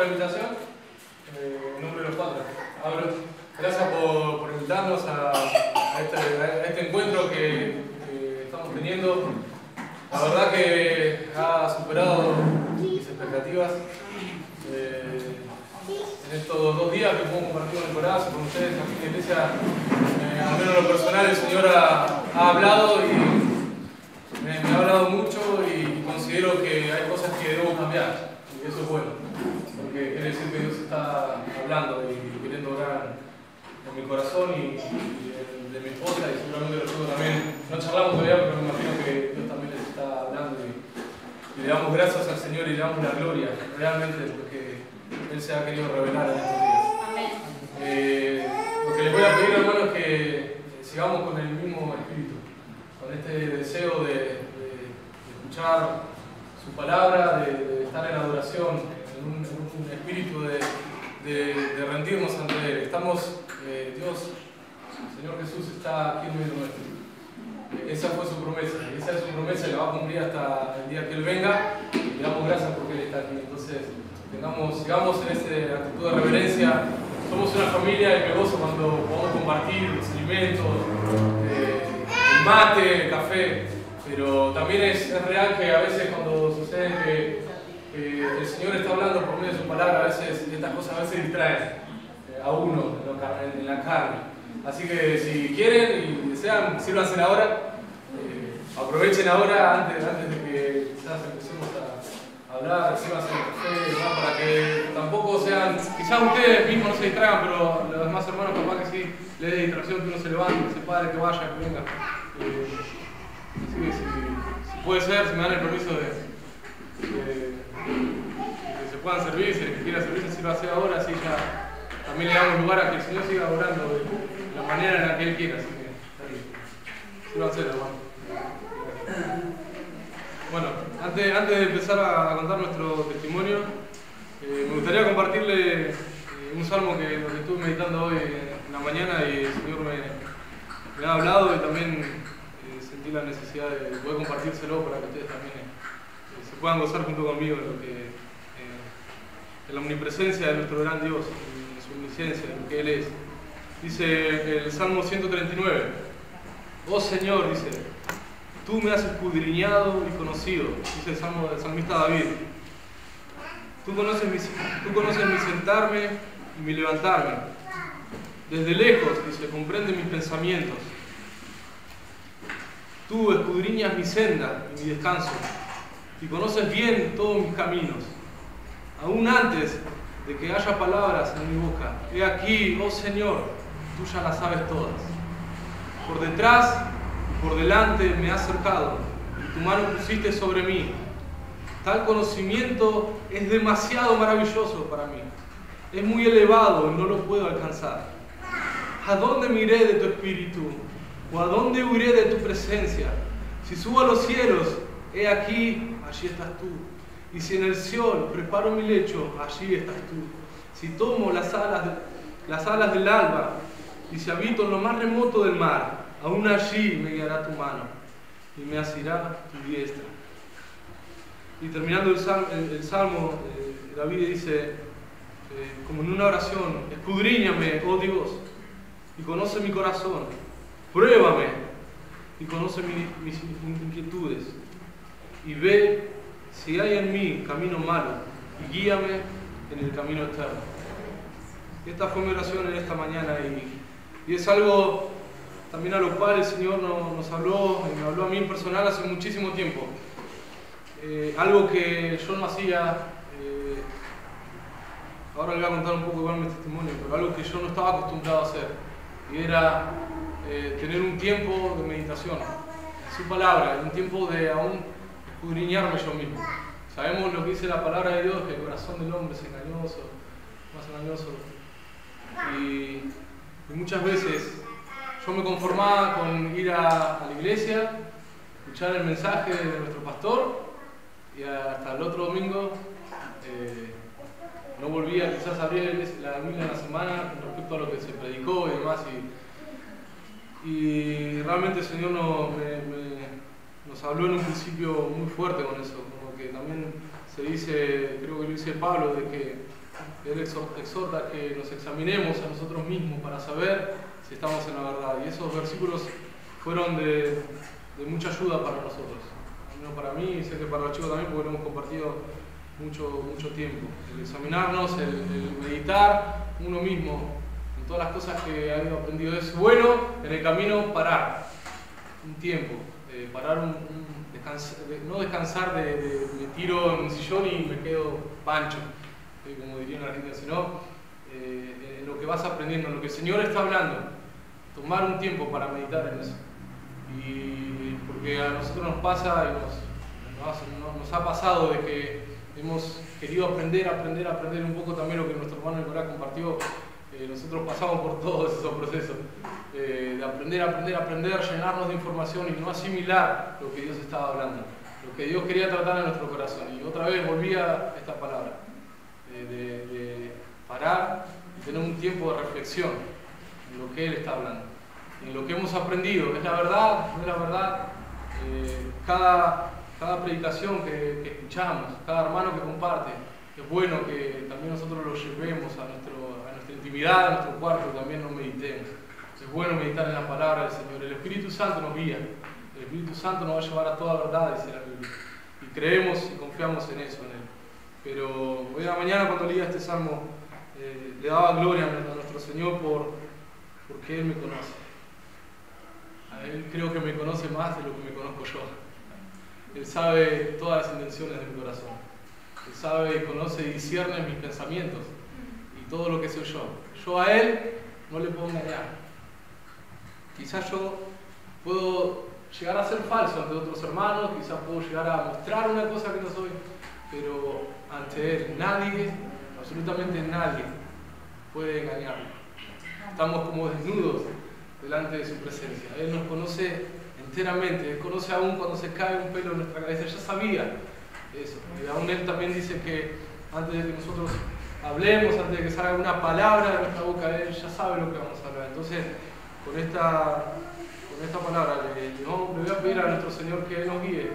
la invitación. En nombre de los cuatro. Gracias por invitarnos a este encuentro que estamos teniendo. La verdad que ha superado mis expectativas. En estos 2 días que podemos compartir con el corazón con ustedes aquí en la iglesia, al menos en lo personal, el Señor ha hablado y me ha hablado mucho, y considero que hay cosas que debo cambiar, y eso es bueno, porque quiere decir que Dios está hablando y queriendo orar en mi corazón y de mi esposa, y seguramente los otros también. No charlamos todavía, pero me imagino que Dios también les está hablando, y le damos gracias al Señor y le damos la gloria realmente, porque Él se ha querido revelar en estos días. Lo que les voy a pedir, hermanos, es que sigamos con el mismo espíritu, con este deseo de escuchar su palabra, de estar en adoración, en un espíritu de rendirnos ante Él. Estamos, Dios, el Señor Jesús está aquí en medio nuestro. Esa fue su promesa, y esa es su promesa, y la va a cumplir hasta el día que Él venga, y le damos gracias porque Él está aquí. Entonces, sigamos en esta actitud de reverencia. Somos una familia y me gozo cuando podemos compartir los alimentos, el mate, el café, pero también es real que a veces cuando sucede que el Señor está hablando por medio de su palabra, a veces estas cosas a veces distraen a uno en la carne. Así que si quieren y desean, sírvanse ahora, aprovechen ahora antes de que quizás empecemos a hablar, sírvanse el café, ¿no? Para que tampoco sean, quizás ustedes mismos no se distraigan, pero los demás hermanos capaz que sí les dé distracción, que uno se levante, que se pare, que vaya, que venga. Así que si puede ser, si me dan el permiso de que se puedan servir, si el que quiera servirse sírvase ahora, así ya también le damos lugar a que el Señor siga orando de la manera en la que Él quiera. Así que está bien. Sírvanse, hermano. Bueno, antes de empezar a contar nuestro testimonio, me gustaría compartirle un salmo que estuve meditando hoy en la mañana, y el Señor me ha hablado, y también sentí la necesidad de poder compartírselo para que ustedes también se puedan gozar junto conmigo en la omnipresencia de nuestro gran Dios, en su omnisciencia, en lo que Él es. Dice el Salmo 139, oh Señor, dice, tú me has escudriñado y conocido, dice el salmista David. Tú conoces mi sentarme y mi levantarme. Desde lejos, dice, comprende mis pensamientos. Tú escudriñas mi senda y mi descanso, y conoces bien todos mis caminos. Aún antes de que haya palabras en mi boca, he aquí, oh Señor, tú ya las sabes todas. Por detrás y por delante me has cercado, y tu mano pusiste sobre mí. Tal conocimiento es demasiado maravilloso para mí. Es muy elevado y no lo puedo alcanzar. ¿A dónde me iré de tu espíritu? ¿O a dónde huiré de tu presencia? Si subo a los cielos, he aquí, allí estás tú. Y si en el Seol preparo mi lecho, allí estás tú. Si tomo las alas del alba, y si habito en lo más remoto del mar, aún allí me guiará tu mano, y me asirá tu diestra. Y terminando el salmo, David dice, como en una oración, escudriñame, oh Dios, y conoce mi corazón, pruébame, y conoce mis inquietudes, y ve si hay en mí camino malo, y guíame en el camino eterno. Esta fue mi oración en esta mañana, y es algo también a lo cual el Señor nos habló, y me habló a mí en personal hace muchísimo tiempo. Algo que yo no hacía, ahora les voy a contar un poco igual mi testimonio, pero algo que yo no estaba acostumbrado a hacer, y era tener un tiempo de meditación, su palabra, un tiempo de aún escudriñarme yo mismo. Sabemos lo que dice la palabra de Dios, que el corazón del hombre es engañoso, más engañoso, y muchas veces yo me conformaba con ir a la iglesia, escuchar el mensaje de nuestro pastor, y hasta el otro domingo no volvía quizás a abrir la Biblia en la semana con respecto a lo que se predicó y demás, y realmente el Señor nos habló en un principio muy fuerte con eso, como que también se dice, creo que lo dice Pablo, de que Él exhorta a que nos examinemos a nosotros mismos para saber si estamos en la verdad. Y esos versículos fueron de mucha ayuda para nosotros. No para mí, y sé que para los chicos también, porque lo hemos compartido mucho tiempo. El examinarnos, el meditar uno mismo en todas las cosas que ha aprendido. Es bueno en el camino parar un tiempo, parar no descansar de me tiro en un sillón y me quedo pancho, como dirían en Argentina, sino en lo que vas aprendiendo, en lo que el Señor está hablando, tomar un tiempo para meditar en eso. Y porque a nosotros nos pasa y nos ha pasado de que hemos querido aprender un poco también lo que nuestro hermano Nicolás compartió. Nosotros pasamos por todos esos procesos de aprender, llenarnos de información y no asimilar lo que Dios estaba hablando, lo que Dios quería tratar en nuestro corazón. Y otra vez volvía esta palabra, de parar y tener un tiempo de reflexión en lo que Él está hablando, en lo que hemos aprendido. ¿Es la verdad? ¿No es la verdad? Cada predicación que escuchamos, cada hermano que comparte, es bueno que también nosotros lo llevemos a nuestra intimidad, a nuestro cuarto, también nos meditemos. Es bueno meditar en la palabra del Señor. El Espíritu Santo nos guía, el Espíritu Santo nos va a llevar a toda verdad, dice la Biblia. Y creemos y confiamos en eso, en Él. Pero hoy a la mañana, cuando leía este salmo, le daba gloria a nuestro Señor porque Él me conoce. A Él creo que me conoce más de lo que me conozco yo. Él sabe todas las intenciones de mi corazón. Él sabe y conoce y discierne mis pensamientos y todo lo que soy yo. Yo a Él no le puedo engañar. Quizás yo puedo llegar a ser falso ante otros hermanos, quizás puedo llegar a mostrar una cosa que no soy, pero ante Él nadie, absolutamente nadie, puede engañarme. Estamos como desnudos delante de su presencia. Él nos conoce enteramente, Él conoce aún cuando se cae un pelo en nuestra cabeza. Ya sabía eso. Y aún Él también dice que antes de que nosotros hablemos, antes de que salga una palabra de nuestra boca, Él ya sabe lo que vamos a hablar. Entonces, con esta palabra le voy a pedir a nuestro Señor que Él nos guíe,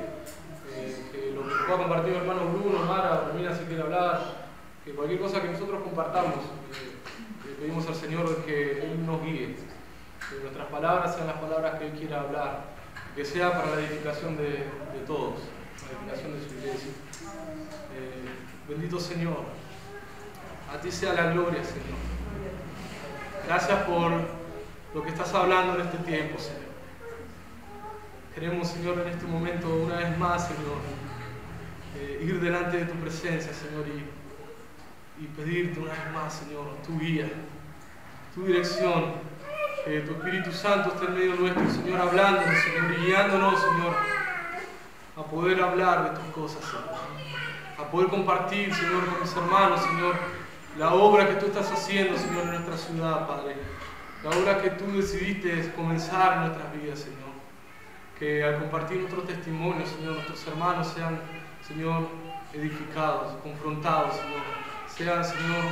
que lo que pueda compartir mi hermano Bruno, Mara, Romina, si quiere hablar, que cualquier cosa que nosotros compartamos, le pedimos al Señor que Él nos guíe, que nuestras palabras sean las palabras que Él quiera hablar, que sea para la edificación de todos, la edificación de su iglesia. Bendito Señor, a ti sea la gloria, Señor. Gracias por lo que estás hablando en este tiempo, Señor. Queremos, Señor, en este momento, una vez más, Señor, ir delante de tu presencia, Señor, y pedirte una vez más, Señor, tu guía, tu dirección, que tu Espíritu Santo esté en medio nuestro, Señor, hablándonos, Señor, y guiándonos, Señor, a poder hablar de tus cosas, Señor, a poder compartir, Señor, con mis hermanos, Señor, la obra que tú estás haciendo, Señor, en nuestra ciudad, Padre, la obra que tú decidiste comenzar en nuestras vidas, Señor. Que al compartir nuestro testimonio, Señor, nuestros hermanos sean, Señor, edificados, confrontados, Señor. Sean, Señor,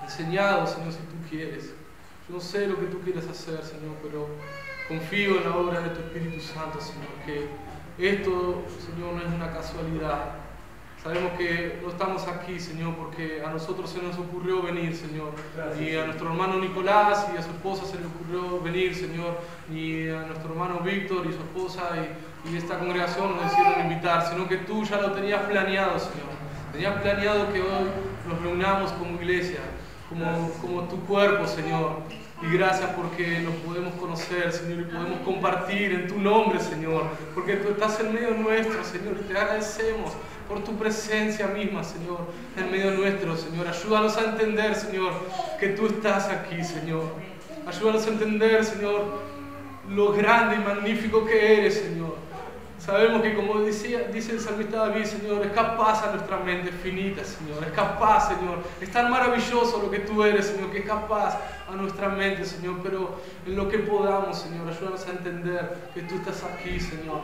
enseñados, Señor, si tú quieres. Yo no sé lo que tú quieres hacer, Señor, pero confío en la obra de tu Espíritu Santo, Señor. Que esto, Señor, no es una casualidad. Sabemos que no estamos aquí, Señor, porque a nosotros se nos ocurrió venir, Señor. Ni a nuestro hermano Nicolás y a su esposa se le ocurrió venir, Señor. Ni a nuestro hermano Víctor y su esposa y esta congregación nos decidieron invitar, sino que tú ya lo tenías planeado, Señor. Tenías planeado que hoy nos reunamos como iglesia, como tu cuerpo, Señor. Y gracias porque nos podemos conocer, Señor, y podemos compartir en tu nombre, Señor. Porque tú estás en medio nuestro, Señor, y te agradecemos por tu presencia misma, Señor, en medio nuestro, Señor. Ayúdanos a entender, Señor, que tú estás aquí, Señor. Ayúdanos a entender, Señor, lo grande y magnífico que eres, Señor. Sabemos que, como dice el salmista David, Señor, es capaz a nuestra mente finita, Señor. Es capaz, Señor. Es tan maravilloso lo que tú eres, Señor, que es capaz a nuestra mente, Señor. Pero en lo que podamos, Señor, ayúdanos a entender que tú estás aquí, Señor.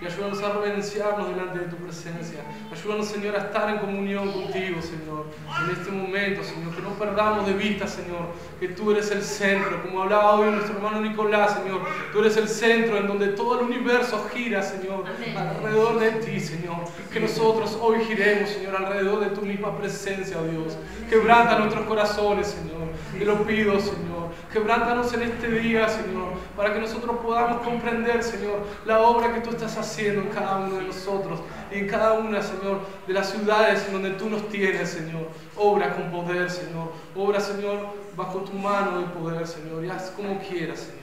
y ayúdanos a reverenciarnos delante de tu presencia. Ayúdanos, Señor, a estar en comunión contigo, Señor, en este momento, Señor, que no perdamos de vista, Señor, que tú eres el centro, como hablaba hoy nuestro hermano Nicolás, Señor, tú eres el centro en donde todo el universo gira, Señor, alrededor de ti, Señor, que nosotros hoy giremos, Señor, alrededor de tu misma presencia, oh Dios. Quebranta nuestros corazones, Señor, te lo pido, Señor, quebrántanos en este día, Señor, para que nosotros podamos comprender, Señor, la obra que tú estás haciendo en cada uno de nosotros y en cada una, Señor, de las ciudades en donde tú nos tienes, Señor. Obra con poder, Señor. Obra, Señor, bajo tu mano de poder, Señor. Y haz como quieras, Señor.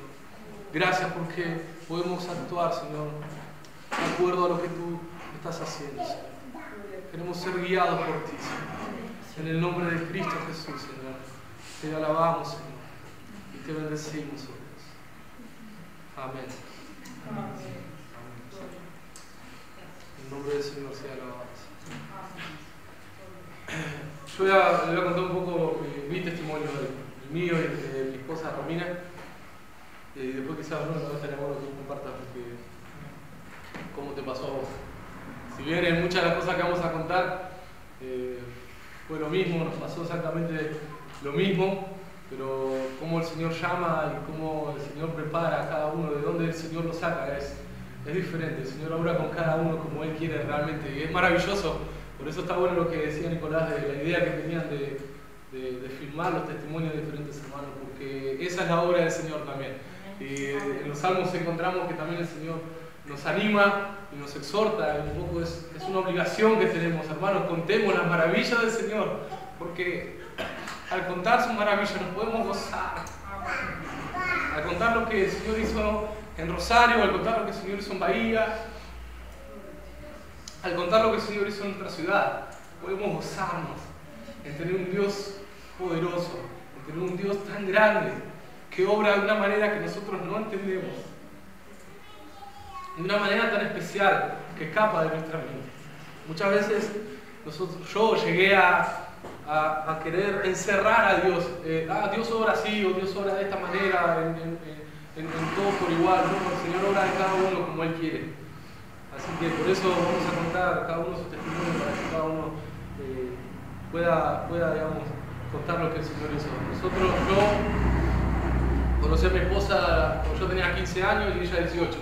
Gracias porque podemos actuar, Señor, de acuerdo a lo que tú estás haciendo, Señor. Queremos ser guiados por ti, Señor. En el nombre de Cristo Jesús, Señor. Te alabamos, Señor. Y te bendecimos, oh Dios. Amén. Amén. En nombre del Señor sea alabado. Yo le voy a contar un poco mi testimonio, el mío y el de mi esposa Romina. Y después quizás Bruno también estaría bueno que compartas cómo te pasó a vos. Si bien en muchas de las cosas que vamos a contar fue lo mismo, nos pasó exactamente lo mismo, pero cómo el Señor llama y cómo el Señor prepara a cada uno, de dónde el Señor lo saca, es diferente. El Señor obra con cada uno como Él quiere realmente, y es maravilloso. Por eso está bueno lo que decía Nicolás de la idea que tenían de filmar los testimonios de diferentes hermanos, porque esa es la obra del Señor también. Y en los Salmos encontramos que también el Señor nos anima y nos exhorta, y un poco es una obligación que tenemos, hermanos, contemos las maravillas del Señor, porque al contar sus maravillas nos podemos gozar. Al contar lo que el Señor hizo en Rosario, al contar lo que el Señor hizo en Bahía, al contar lo que el Señor hizo en nuestra ciudad, podemos gozarnos en tener un Dios poderoso, en tener un Dios tan grande que obra de una manera que nosotros no entendemos, de una manera tan especial que escapa de nuestra mente. Muchas veces yo llegué a querer encerrar a Dios. Dios obra así o Dios obra de esta manera, en todo por igual. No, el Señor obra de cada uno como Él quiere. Así que por eso vamos a contar cada uno sus testimonios para que cada uno pueda, digamos, contar lo que el Señor hizo. Yo conocí a mi esposa cuando yo tenía 15 años y ella 18.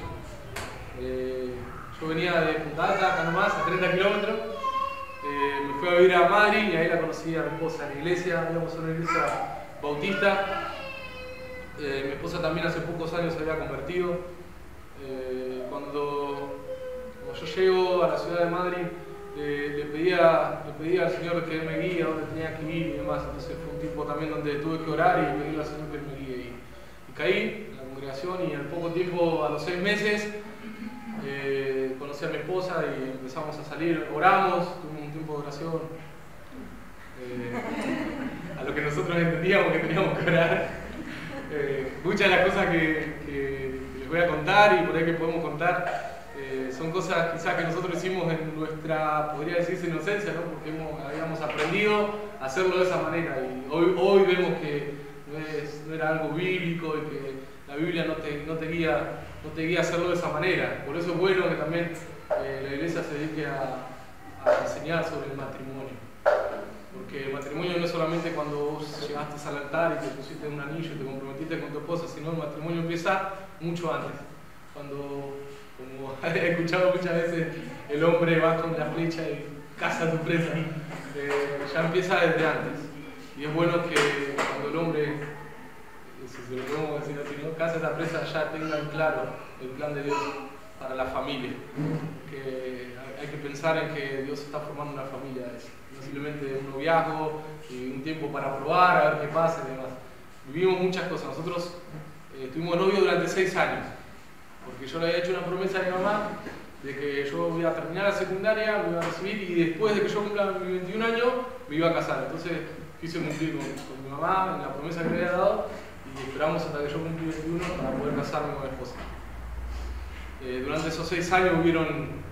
Yo venía de Punta Alta, acá nomás, a 30 kilómetros. Me fui a vivir a Madrid y ahí la conocí a mi esposa en la iglesia, íbamos a una iglesia bautista. Mi esposa también hace pocos años se había convertido. Cuando yo llego a la ciudad de Madrid, le pedía al Señor que Él me guíe a donde tenía que ir y demás. Entonces fue un tiempo también donde tuve que orar y pedirle al Señor que Él me guíe. Y caí en la congregación y al poco tiempo, a los 6 meses, conocí a mi esposa y empezamos a salir, oramos, tuvimos un tiempo de oración, a lo que nosotros entendíamos que teníamos que orar. Muchas de las cosas que les voy a contar y por ahí que podemos contar son cosas quizás que nosotros hicimos en nuestra, podría decirse, inocencia, ¿no? Porque habíamos aprendido a hacerlo de esa manera y hoy vemos que no era algo bíblico y que la Biblia no te guía a hacerlo de esa manera. Por eso es bueno que también la iglesia se dedique a enseñar sobre el matrimonio. Porque el matrimonio no es solamente cuando vos llegaste al altar y te pusiste un anillo y te comprometiste con tu esposa, sino el matrimonio empieza mucho antes. Cuando, como he escuchado muchas veces, el hombre va con la flecha y caza a tu presa, ya empieza desde antes. Y es bueno que cuando el hombre, si se lo podemos decir así, ¿no?, caza a esa presa, ya tengan claro el plan de Dios para la familia. Que hay que pensar en que Dios está formando una familia, no simplemente un noviazgo y un tiempo para probar, a ver qué pasa y demás. Vivimos muchas cosas. Nosotros estuvimos novios durante 6 años, porque yo le había hecho una promesa a mi mamá de que yo iba a terminar la secundaria, me iba a recibir y después de que yo cumpla mis 21 años me iba a casar. Entonces quise cumplir con mi mamá en la promesa que le había dado y esperamos hasta que yo cumplí 21 para poder casarme con mi esposa. Durante esos 6 años hubieron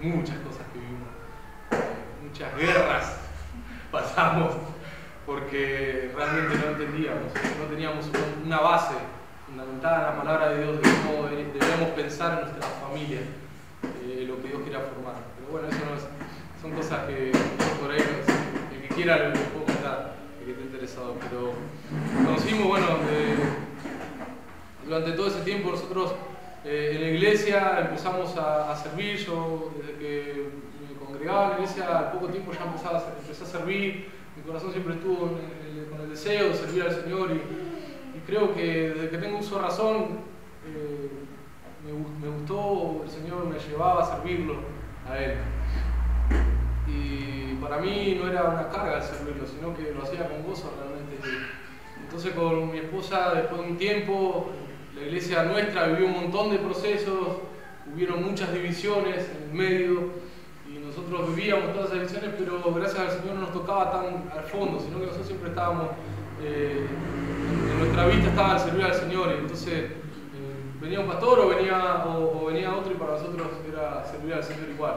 muchas cosas que vivimos, muchas guerras pasamos porque realmente no entendíamos, no teníamos una base fundamentada en la palabra de Dios de cómo debíamos pensar en nuestra familia. quería formar. Pero bueno, eso no es, son cosas que por ahí el que quiera lo puedo contar, el que esté interesado. Pero conocimos, bueno, durante todo ese tiempo nosotros en la iglesia empezamos a servir. Yo desde que me congregaba en la iglesia al poco tiempo ya empecé a servir. Mi corazón siempre estuvo con el deseo de servir al Señor y creo que desde que tengo uso de razón me gustó, el Señor me llevaba a servirlo a Él. Y para mí no era una carga el servirlo, sino que lo hacía con gozo realmente. Entonces con mi esposa, después de un tiempo, la iglesia nuestra vivió un montón de procesos, hubieron muchas divisiones en el medio y nosotros vivíamos todas esas divisiones, pero gracias al Señor no nos tocaba tan al fondo, sino que nosotros siempre estábamos, en nuestra vista estaba el servir al Señor, y entonces venía un pastor o venía otro y para nosotros era servir al Señor igual.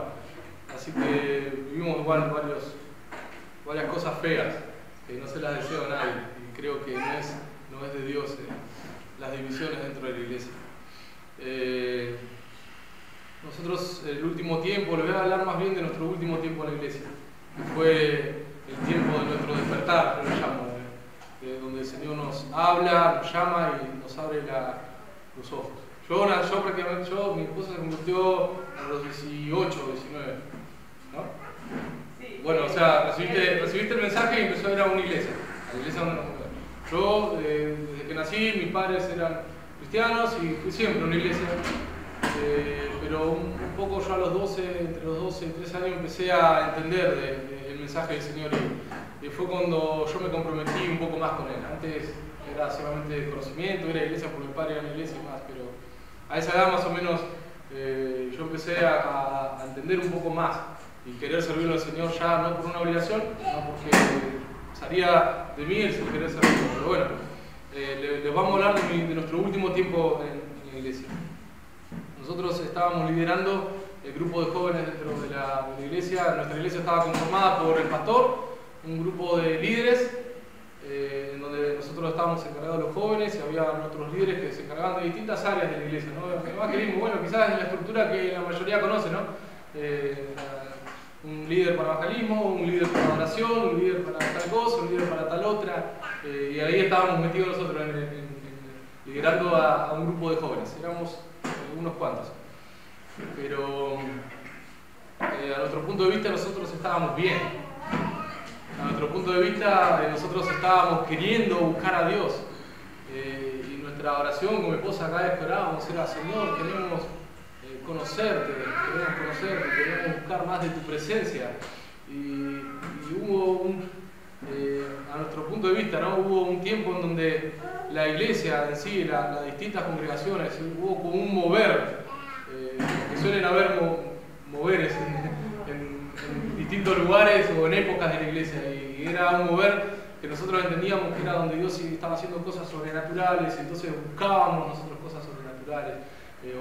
Así que vivimos igual varias cosas feas que no se las deseo a nadie y creo que no es de Dios las divisiones dentro de la iglesia. Nosotros el último tiempo, les voy a hablar más bien de nuestro último tiempo en la iglesia, que fue el tiempo de nuestro despertar, yo lo llamo, donde el Señor nos habla, nos llama y nos abre los ojos. Yo prácticamente, mi esposa se convirtió a los 18 o 19, ¿no? Sí. Bueno, o sea, recibiste el mensaje y empezó a ir a una iglesia, a la iglesia donde nos mudamos. Yo, desde que nací, mis padres eran cristianos y fui siempre a una iglesia, pero un poco yo a los 12, entre los 12 y 13 años empecé a entender el mensaje del Señor y fue cuando yo me comprometí un poco más con Él. Antes era solamente conocimiento, ir a la iglesia por mi padre, era a la iglesia y más, pero a esa edad más o menos yo empecé a entender un poco más y querer servirlo al Señor ya no por una obligación, sino porque salía de mí el querer servirlo. Pero bueno, les vamos a hablar de nuestro último tiempo en la iglesia. Nosotros estábamos liderando el grupo de jóvenes dentro de la iglesia. Nuestra iglesia estaba conformada por el pastor, un grupo de líderes, en donde nosotros estábamos encargados de los jóvenes y había otros líderes que se encargaban de distintas áreas de la iglesia, ¿no? Además queríamos, bueno, quizás en la estructura que la mayoría conoce, ¿no? Un líder para evangelismo, un líder para adoración, un líder para tal cosa, un líder para tal otra, y ahí estábamos metidos nosotros liderando a un grupo de jóvenes. Éramos unos cuantos, pero a nuestro punto de vista nosotros estábamos bien. A nuestro punto de vista nosotros estábamos queriendo buscar a Dios, y nuestra oración con mi esposa cada vez que orábamos era: Señor, queremos conocerte, queremos buscar más de tu presencia. Y hubo a nuestro punto de vista, ¿no? Hubo un tiempo en donde la iglesia en sí, las distintas congregaciones, hubo como un mover, que suelen haber moveres en distintos lugares o en épocas de la iglesia, y era un mover que nosotros entendíamos que era donde Dios estaba haciendo cosas sobrenaturales, y entonces buscábamos nosotros cosas sobrenaturales.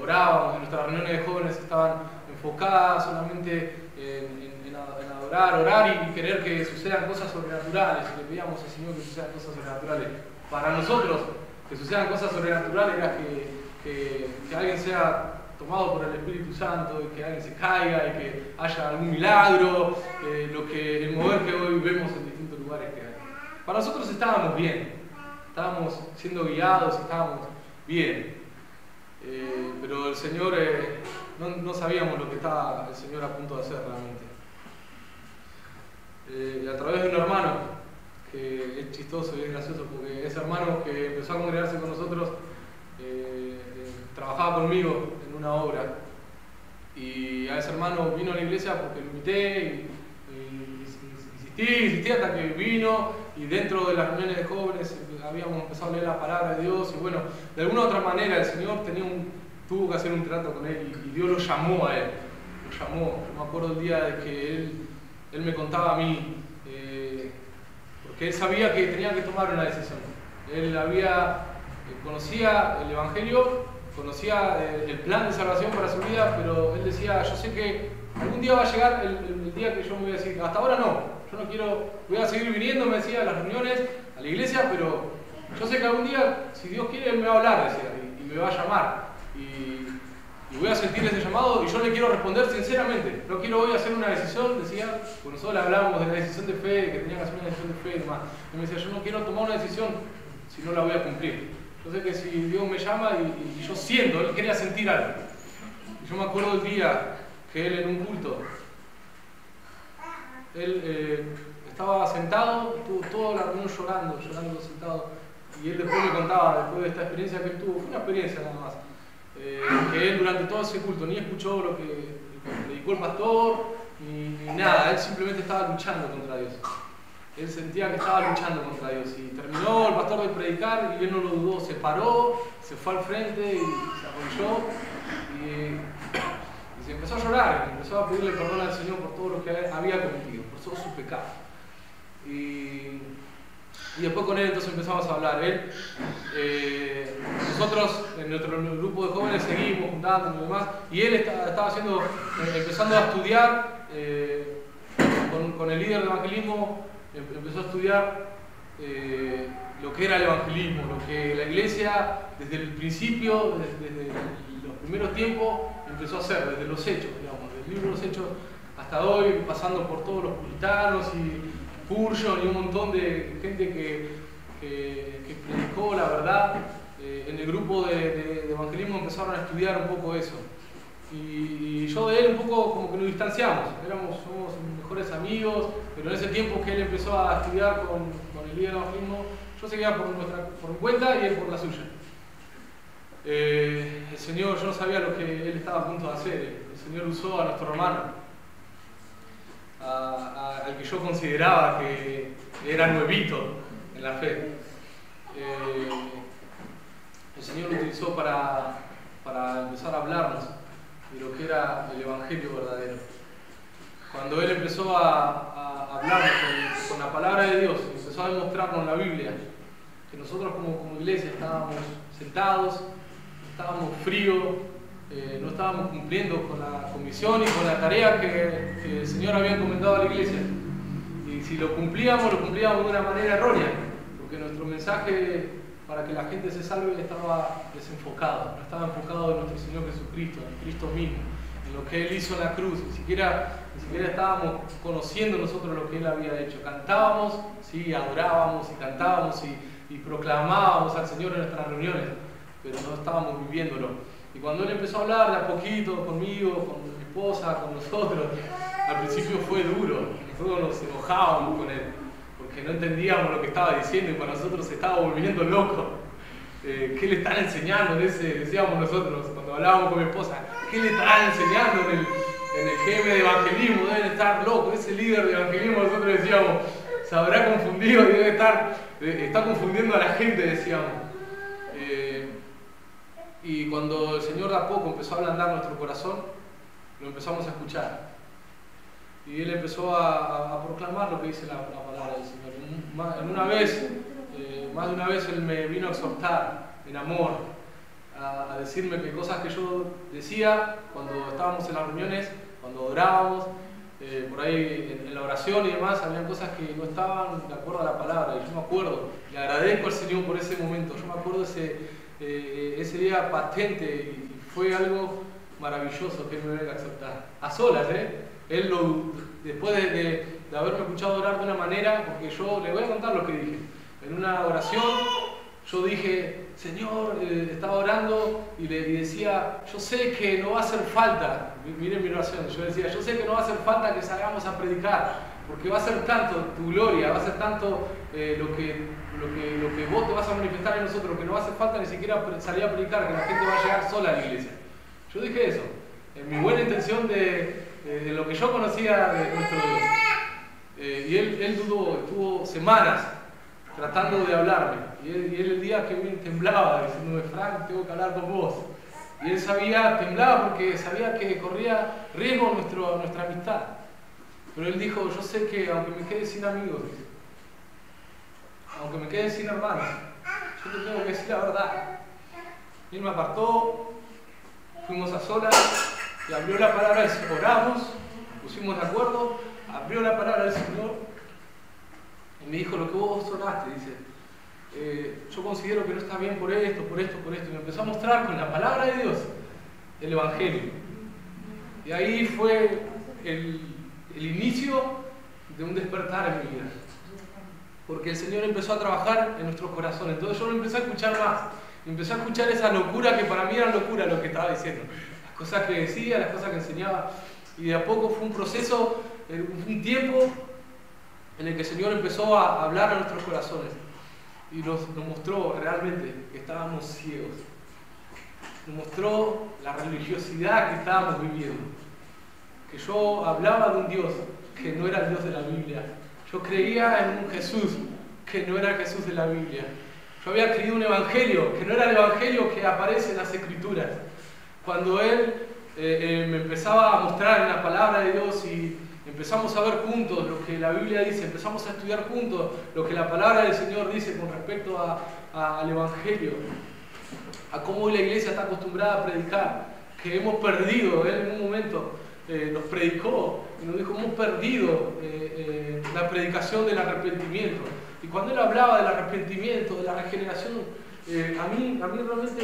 Orábamos, y nuestras reuniones de jóvenes estaban enfocadas solamente en adorar, orar y querer que sucedan cosas sobrenaturales. Y le pedíamos al Señor que sucedan cosas sobrenaturales. Para nosotros, que sucedan cosas sobrenaturales era que alguien sea tomado por el Espíritu Santo, y que alguien se caiga, y que haya algún milagro, el mover que hoy vemos en distintos lugares que hay. Para nosotros estábamos bien, estábamos siendo guiados, estábamos bien. Pero el Señor, no sabíamos lo que estaba el Señor a punto de hacer realmente. A través de un hermano, que es chistoso y es gracioso, porque ese hermano que empezó a congregarse con nosotros, trabajaba conmigo en una obra, y a ese hermano vino a la iglesia porque lo invité y insistí hasta que vino, y dentro de las reuniones de jóvenes habíamos empezado a leer la palabra de Dios, y bueno, de alguna u otra manera el Señor tuvo que hacer un trato con él, y Dios lo llamó a él, lo llamó. Yo me acuerdo el día de que él me contaba a mí, porque él sabía que tenía que tomar una decisión. Él conocía el Evangelio, conocía el plan de salvación para su vida, pero él decía: yo sé que algún día va a llegar el día que yo me voy a decir, hasta ahora no, yo no quiero, voy a seguir viniendo, me decía, a las reuniones, a la iglesia, pero yo sé que algún día, si Dios quiere, Él me va a hablar, decía, y me va a llamar. Y voy a sentir ese llamado y yo le quiero responder sinceramente. No quiero hoy hacer una decisión, decía, pues nosotros hablábamos de la decisión de fe, que tenía que hacer una decisión de fe y demás. Y me decía, yo no quiero tomar una decisión si no la voy a cumplir. Yo sé que si Dios me llama y yo siento, él quería sentir algo. Y yo me acuerdo el día que él en un culto, él estaba sentado, estuvo toda la reunión llorando, sentado. Y él después me contaba, después de esta experiencia que él tuvo, fue una experiencia nada más. Que él durante todo ese culto ni escuchó lo que predicó el pastor, ni nada, él simplemente estaba luchando contra Dios. Él sentía que estaba luchando contra Dios y terminó el pastor de predicar y él no lo dudó, se paró, se fue al frente y se arrodilló y se empezó a llorar, empezó a pedirle perdón al Señor por todo lo que había cometido, por todo su pecado. Y después con él entonces empezamos a hablar. Nosotros en nuestro grupo de jóvenes seguimos juntándonos y demás, y él estaba empezando a estudiar con el líder de evangelismo, empezó a estudiar lo que era el evangelismo, lo que la iglesia desde el principio, desde los primeros tiempos, empezó a hacer, desde los hechos, digamos, del libro de los hechos hasta hoy, pasando por todos los puritanos y Purgeon y un montón de gente que predicó la verdad. En el grupo de evangelismo empezaron a estudiar un poco eso. Y yo de él un poco como que nos distanciamos, somos mejores amigos, pero en ese tiempo que él empezó a estudiar con el líder de evangelismo, yo seguía por mi cuenta y él por la suya. El Señor, yo no sabía lo que él estaba a punto de hacer. El Señor usó a nuestro hermano, al que yo consideraba que era nuevito en la fe. El Señor lo utilizó para empezar a hablarnos de lo que era el Evangelio verdadero. Cuando Él empezó a hablarnos con la palabra de Dios, empezó a demostrarnos en la Biblia que nosotros como iglesia estábamos sentados, estábamos fríos, no estábamos cumpliendo con la comisión y con la tarea que el Señor había encomendado a la iglesia. Y si lo cumplíamos de una manera errónea, porque nuestro mensaje para que la gente se salve estaba desenfocado, no estaba enfocado en nuestro Señor Jesucristo, en Cristo mismo, en lo que Él hizo en la cruz. Ni siquiera estábamos conociendo nosotros lo que Él había hecho. Cantábamos, sí, adorábamos y cantábamos y proclamábamos al Señor en nuestras reuniones, pero no estábamos viviéndolo. Y cuando Él empezó a hablar de a poquito conmigo, con mi esposa, con nosotros, al principio fue duro. Nosotros nos enojábamos con Él, porque no entendíamos lo que estaba diciendo y para nosotros se estaba volviendo loco. ¿Qué le están enseñando? Decíamos nosotros cuando hablábamos con mi esposa, ¿qué le están enseñando en el GM de evangelismo? Deben estar locos. Ese líder de evangelismo, nosotros decíamos, se habrá confundido y está confundiendo a la gente, decíamos. Y cuando el Señor de a poco empezó a ablandar nuestro corazón, lo empezamos a escuchar. Y Él empezó a proclamar lo que dice la palabra del Señor. Más de una vez Él me vino a exhortar en amor, a decirme que cosas que yo decía cuando estábamos en las reuniones, cuando orábamos, por ahí en la oración y demás, habían cosas que no estaban de acuerdo a la palabra. Y yo me acuerdo, le agradezco al Señor por ese momento. Yo me acuerdo ese día patente y fue algo maravilloso que Él me venga a aceptar. A solas, Él después de haberme escuchado orar de una manera, porque yo le voy a contar lo que dije. En una oración yo dije, Señor, estaba orando y decía, yo sé que no va a hacer falta, miren mi oración, yo decía, yo sé que no va a hacer falta que salgamos a predicar, porque va a ser tanto tu gloria, va a ser tanto lo que vos te vas a manifestar en nosotros, que no va a hacer falta ni siquiera salir a predicar, que la gente va a llegar sola a la iglesia. Yo dije eso, en mi buena intención de lo que yo conocía de nuestro Dios. Y él dudó, estuvo semanas tratando de hablarme. Y él el día que temblaba, diciéndome, Frank, tengo que hablar con vos. Y él temblaba porque sabía que corría riesgo nuestra amistad. Pero él dijo, yo sé que aunque me quede sin amigos, aunque me quede sin hermanos, yo te tengo que decir la verdad. Y él me apartó, fuimos a solas y abrió la palabra del Señor, oramos, pusimos de acuerdo, abrió la palabra del Señor y me dijo, lo que vos oraste, dice, yo considero que no está bien por esto, y me empezó a mostrar con la palabra de Dios el Evangelio. Y ahí fue el inicio de un despertar en mi vida. Porque el Señor empezó a trabajar en nuestros corazones. Entonces yo lo empecé a escuchar más. Empecé a escuchar esa locura que para mí era locura lo que estaba diciendo. Las cosas que decía, las cosas que enseñaba. Y de a poco fue un proceso, un tiempo en el que el Señor empezó a hablar a nuestros corazones. Y nos mostró realmente que estábamos ciegos. Nos mostró la religiosidad que estábamos viviendo. Que yo hablaba de un Dios que no era el Dios de la Biblia. Yo creía en un Jesús que no era el Jesús de la Biblia. Yo había creído un evangelio que no era el evangelio que aparece en las Escrituras. Cuando Él me empezaba a mostrar en la palabra de Dios y empezamos a ver juntos lo que la Biblia dice, empezamos a estudiar juntos lo que la palabra del Señor dice con respecto al evangelio, a cómo la iglesia está acostumbrada a predicar, que hemos perdido. Él en un momento nos predicó y nos dijo: hemos perdido la predicación del arrepentimiento. Y cuando Él hablaba del arrepentimiento, de la regeneración, a mí realmente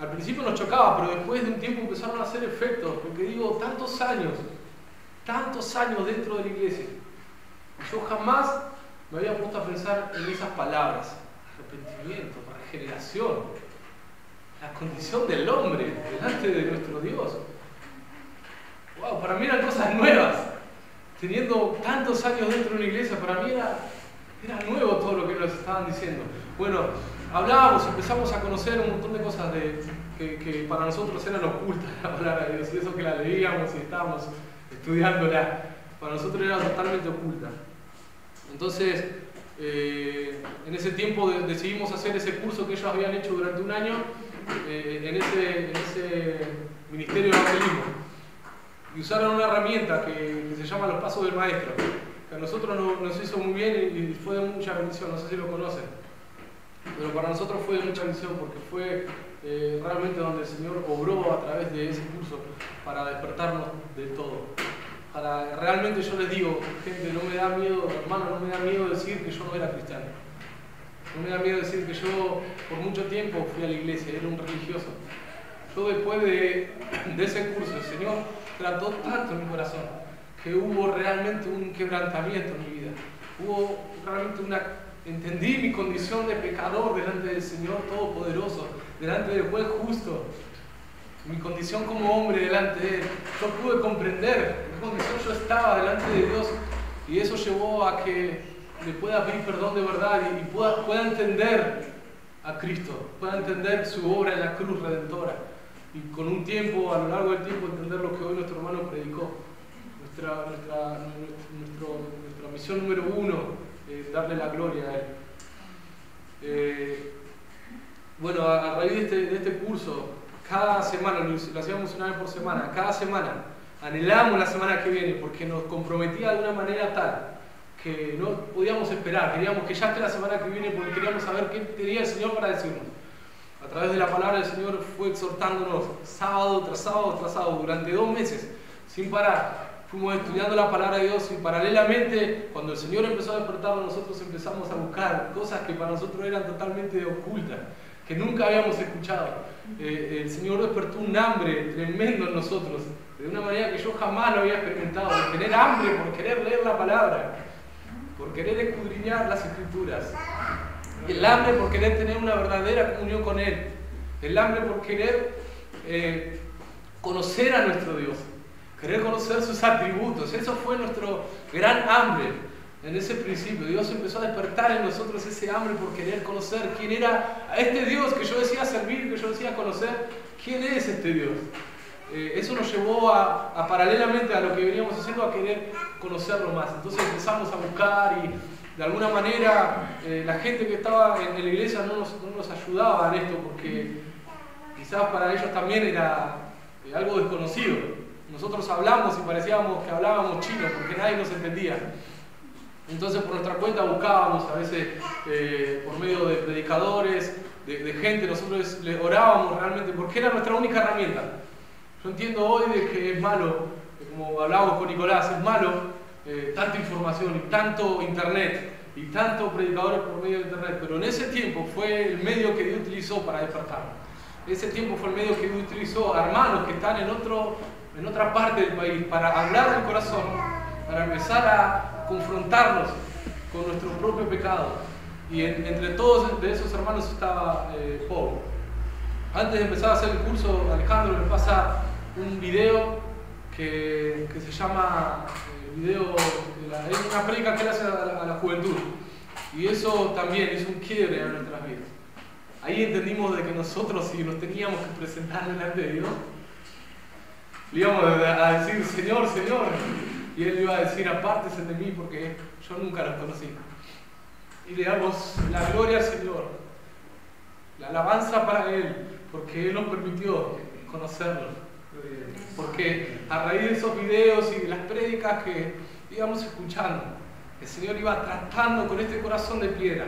al principio nos chocaba, pero después de un tiempo empezaron a hacer efectos, porque digo, tantos años dentro de la iglesia, yo jamás me había puesto a pensar en esas palabras: arrepentimiento, regeneración, la condición del hombre delante de nuestro Dios. Wow, para mí eran cosas nuevas. Teniendo tantos años dentro de una iglesia, para mí era nuevo todo lo que nos estaban diciendo. Bueno, hablábamos, empezamos a conocer un montón de cosas que para nosotros eran ocultas, la palabra de Dios, y eso que la leíamos y estábamos estudiándola, para nosotros era totalmente oculta. Entonces, en ese tiempo decidimos hacer ese curso que ellos habían hecho durante un año en ese ministerio de evangelismo. Y usaron una herramienta que se llama los pasos del maestro, que a nosotros nos hizo muy bien y fue de mucha bendición. No sé si lo conocen, pero para nosotros fue de mucha bendición porque fue realmente donde el Señor obró a través de ese curso para despertarnos de todo. Realmente yo les digo, gente, no me da miedo, hermano, no me da miedo decir que yo no era cristiano. No me da miedo decir que yo por mucho tiempo fui a la iglesia, era un religioso. Yo después de ese curso, el Señor trató tanto en mi corazón que hubo realmente un quebrantamiento en mi vida. Hubo realmente entendí mi condición de pecador delante del Señor Todopoderoso, delante del juez justo. Mi condición como hombre delante de Él. Yo pude comprender en qué condición yo estaba delante de Dios, y eso llevó a que le pueda pedir perdón de verdad y pueda entender a Cristo, pueda entender su obra en la cruz redentora. Y con un tiempo, a lo largo del tiempo, entender lo que hoy nuestro hermano predicó. Nuestra misión número 1, darle la gloria a Él. Bueno, a raíz de este curso, cada semana, lo hacíamos una vez por semana, cada semana anhelamos la semana que viene porque nos comprometía de una manera tal que no podíamos esperar, queríamos que ya esté la semana que viene porque queríamos saber qué tenía el Señor para decirnos. A través de la palabra del Señor fue exhortándonos sábado tras sábado tras sábado durante 2 meses, sin parar. Fuimos estudiando la palabra de Dios y paralelamente, cuando el Señor empezó a despertarnos, nosotros empezamos a buscar cosas que para nosotros eran totalmente ocultas, que nunca habíamos escuchado. El Señor despertó un hambre tremendo en nosotros, de una manera que yo jamás lo había experimentado, de tener hambre por querer leer la palabra, por querer escudriñar las Escrituras. El hambre por querer tener una verdadera comunión con Él. El hambre por querer conocer a nuestro Dios. Querer conocer sus atributos. Eso fue nuestro gran hambre en ese principio. Dios empezó a despertar en nosotros ese hambre por querer conocer quién era este Dios que yo decía servir, que yo decía conocer. ¿Quién es este Dios? Eso nos llevó a paralelamente a lo que veníamos haciendo, a querer conocerlo más. Entonces empezamos a buscar y de alguna manera la gente que estaba en la iglesia no nos ayudaba en esto porque quizás para ellos también era algo desconocido. Nosotros hablamos y parecíamos que hablábamos chino porque nadie nos entendía. Entonces por nuestra cuenta buscábamos a veces por medio de predicadores, de gente, nosotros le orábamos realmente porque era nuestra única herramienta. Yo entiendo hoy de que es malo, como hablábamos con Nicolás, es malo tanta información y tanto internet y tantos predicadores por medio de internet, pero en ese tiempo fue el medio que Dios utilizó para despertarnos. ese tiempo fue el medio que Dios utilizó a hermanos que están en otra parte del país para hablar del corazón, para empezar a confrontarnos con nuestro propio pecado. Y entre todos de esos hermanos estaba Paul. Antes de empezar a hacer el curso, Alejandro me pasa un video que se llama es una predica que él hace a la juventud. Y eso también es un quiebre en nuestras vidas. Ahí entendimos de que nosotros, si nos teníamos que presentar delante de Dios, le íbamos a decir, Señor, Señor, y Él iba a decir, apártese de mí porque yo nunca los conocí. Y le damos la gloria al Señor, la alabanza para Él, porque Él nos permitió conocerlo. Porque a raíz de esos videos y de las prédicas que íbamos escuchando, el Señor iba tratando con este corazón de piedra,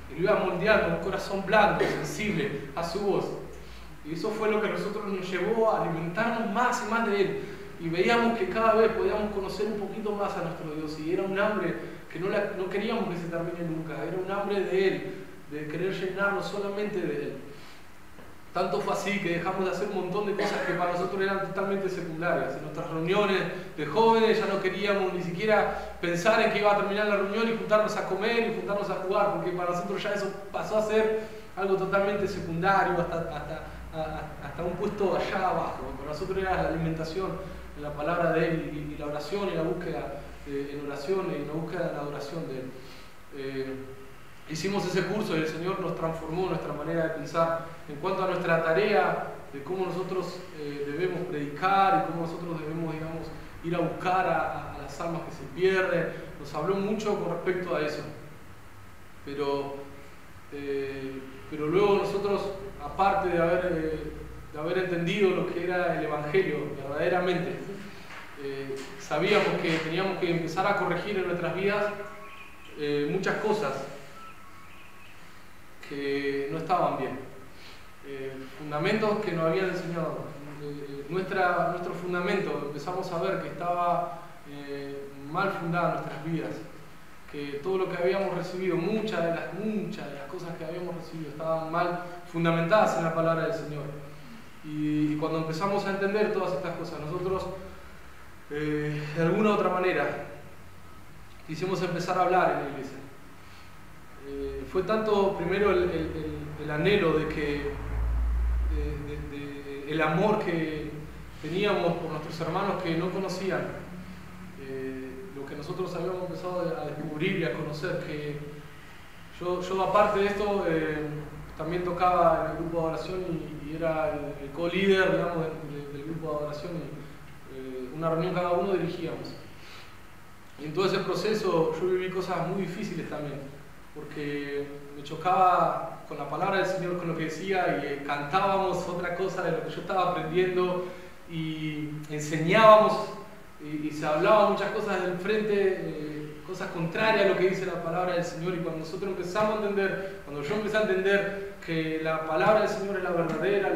y lo iba moldeando un corazón blando, sensible a su voz. Y eso fue lo que a nosotros nos llevó a alimentarnos más y más de Él. Y veíamos que cada vez podíamos conocer un poquito más a nuestro Dios. Y era un hambre que no queríamos que se termine nunca. Era un hambre de Él, de querer llenarnos solamente de Él. Tanto fue así que dejamos de hacer un montón de cosas que para nosotros eran totalmente secundarias. En nuestras reuniones de jóvenes ya no queríamos ni siquiera pensar en que iba a terminar la reunión y juntarnos a comer y juntarnos a jugar, porque para nosotros ya eso pasó a ser algo totalmente secundario, hasta un puesto allá abajo. Para nosotros era la alimentación en la palabra de Él y la oración y la búsqueda en oración y la búsqueda de la adoración de Él. Hicimos ese curso y el Señor nos transformó nuestra manera de pensar en cuanto a nuestra tarea de cómo nosotros debemos predicar y cómo nosotros debemos, digamos, ir a buscar a las almas que se pierden. Nos habló mucho con respecto a eso. Pero luego nosotros, aparte de haber entendido lo que era el Evangelio verdaderamente, sabíamos que teníamos que empezar a corregir en nuestras vidas muchas cosas que no estaban bien, fundamentos que nos habían enseñado. Nuestro fundamento empezamos a ver que estaba mal fundado en nuestras vidas, que todo lo que habíamos recibido, muchas de las cosas que habíamos recibido estaban mal fundamentadas en la palabra del Señor. Y cuando empezamos a entender todas estas cosas, nosotros de alguna u otra manera quisimos empezar a hablar en la iglesia. Fue tanto primero el anhelo de que el amor que teníamos por nuestros hermanos que no conocían lo que nosotros habíamos empezado a descubrir y a conocer, que yo aparte de esto también tocaba en el grupo de adoración y era el co-líder, digamos, del grupo de adoración, y una reunión cada uno dirigíamos. Y en todo ese proceso yo viví cosas muy difíciles también, porque me chocaba con la palabra del Señor, con lo que decía, y cantábamos otra cosa de lo que yo estaba aprendiendo, y enseñábamos, y se hablaban muchas cosas del frente, cosas contrarias a lo que dice la palabra del Señor. Y cuando nosotros empezamos a entender, cuando yo empecé a entender que la palabra del Señor es la verdadera,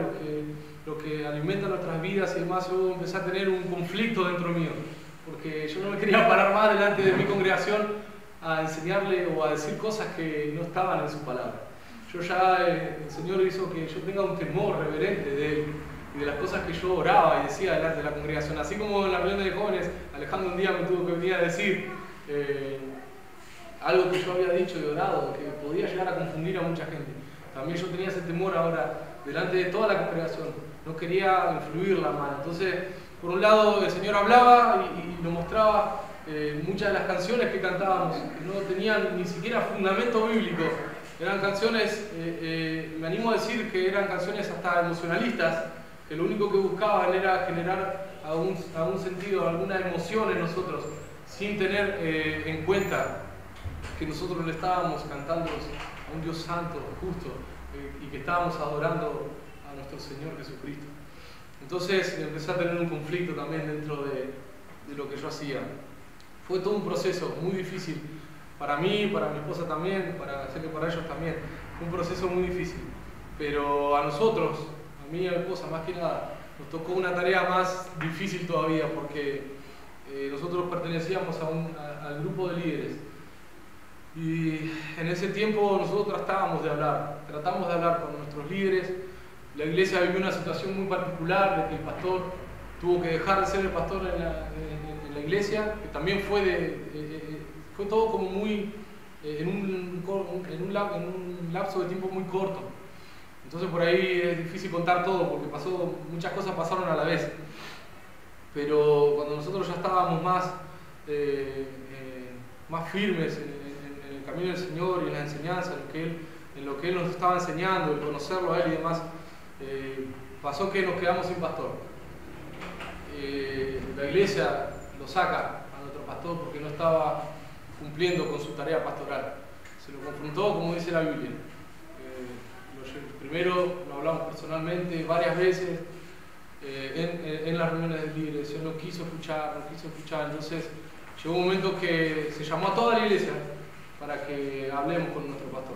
lo que alimenta nuestras vidas y demás, yo empecé a tener un conflicto dentro mío, porque yo no me quería parar más delante de mi congregación a enseñarle o a decir cosas que no estaban en su palabra. El Señor hizo que yo tenga un temor reverente de Él y de las cosas que yo oraba y decía delante de la congregación. Así como en la reunión de jóvenes, Alejandro un día me tuvo que venir a decir algo que yo había dicho y orado, que podía llegar a confundir a mucha gente. También yo tenía ese temor ahora delante de toda la congregación. No quería influirla mal. Entonces, por un lado, el Señor hablaba y nos mostraba muchas de las canciones que cantábamos, que no tenían ni siquiera fundamento bíblico. Eran canciones, me animo a decir que eran canciones hasta emocionalistas, que lo único que buscaban era generar algún sentido, alguna emoción en nosotros, sin tener en cuenta que nosotros le estábamos cantando a un Dios santo, justo, y que estábamos adorando a nuestro Señor Jesucristo. Entonces empecé a tener un conflicto también dentro de lo que yo hacía. Fue todo un proceso muy difícil para mí, para mi esposa también, sé que para ellos también. Fue un proceso muy difícil. Pero a nosotros, a mí y a mi esposa más que nada, nos tocó una tarea más difícil todavía, porque nosotros pertenecíamos al grupo de líderes. Y en ese tiempo nosotros tratamos de hablar con nuestros líderes La iglesia vivió una situación muy particular de que el pastor tuvo que dejar de ser el pastor en la iglesia, que también fue todo como muy en un lapso de tiempo muy corto. Entonces por ahí es difícil contar todo porque muchas cosas pasaron a la vez. Pero cuando nosotros ya estábamos más firmes en el camino del Señor y en la enseñanza, en lo que Él nos estaba enseñando, el conocerlo a Él y demás, pasó que nos quedamos sin pastor. La iglesia lo saca a nuestro pastor porque no estaba cumpliendo con su tarea pastoral. Se lo confrontó, como dice la Biblia. Primero lo hablamos personalmente varias veces en las reuniones del líder. Él no quiso escuchar. Entonces llegó un momento que se llamó a toda la iglesia para que hablemos con nuestro pastor.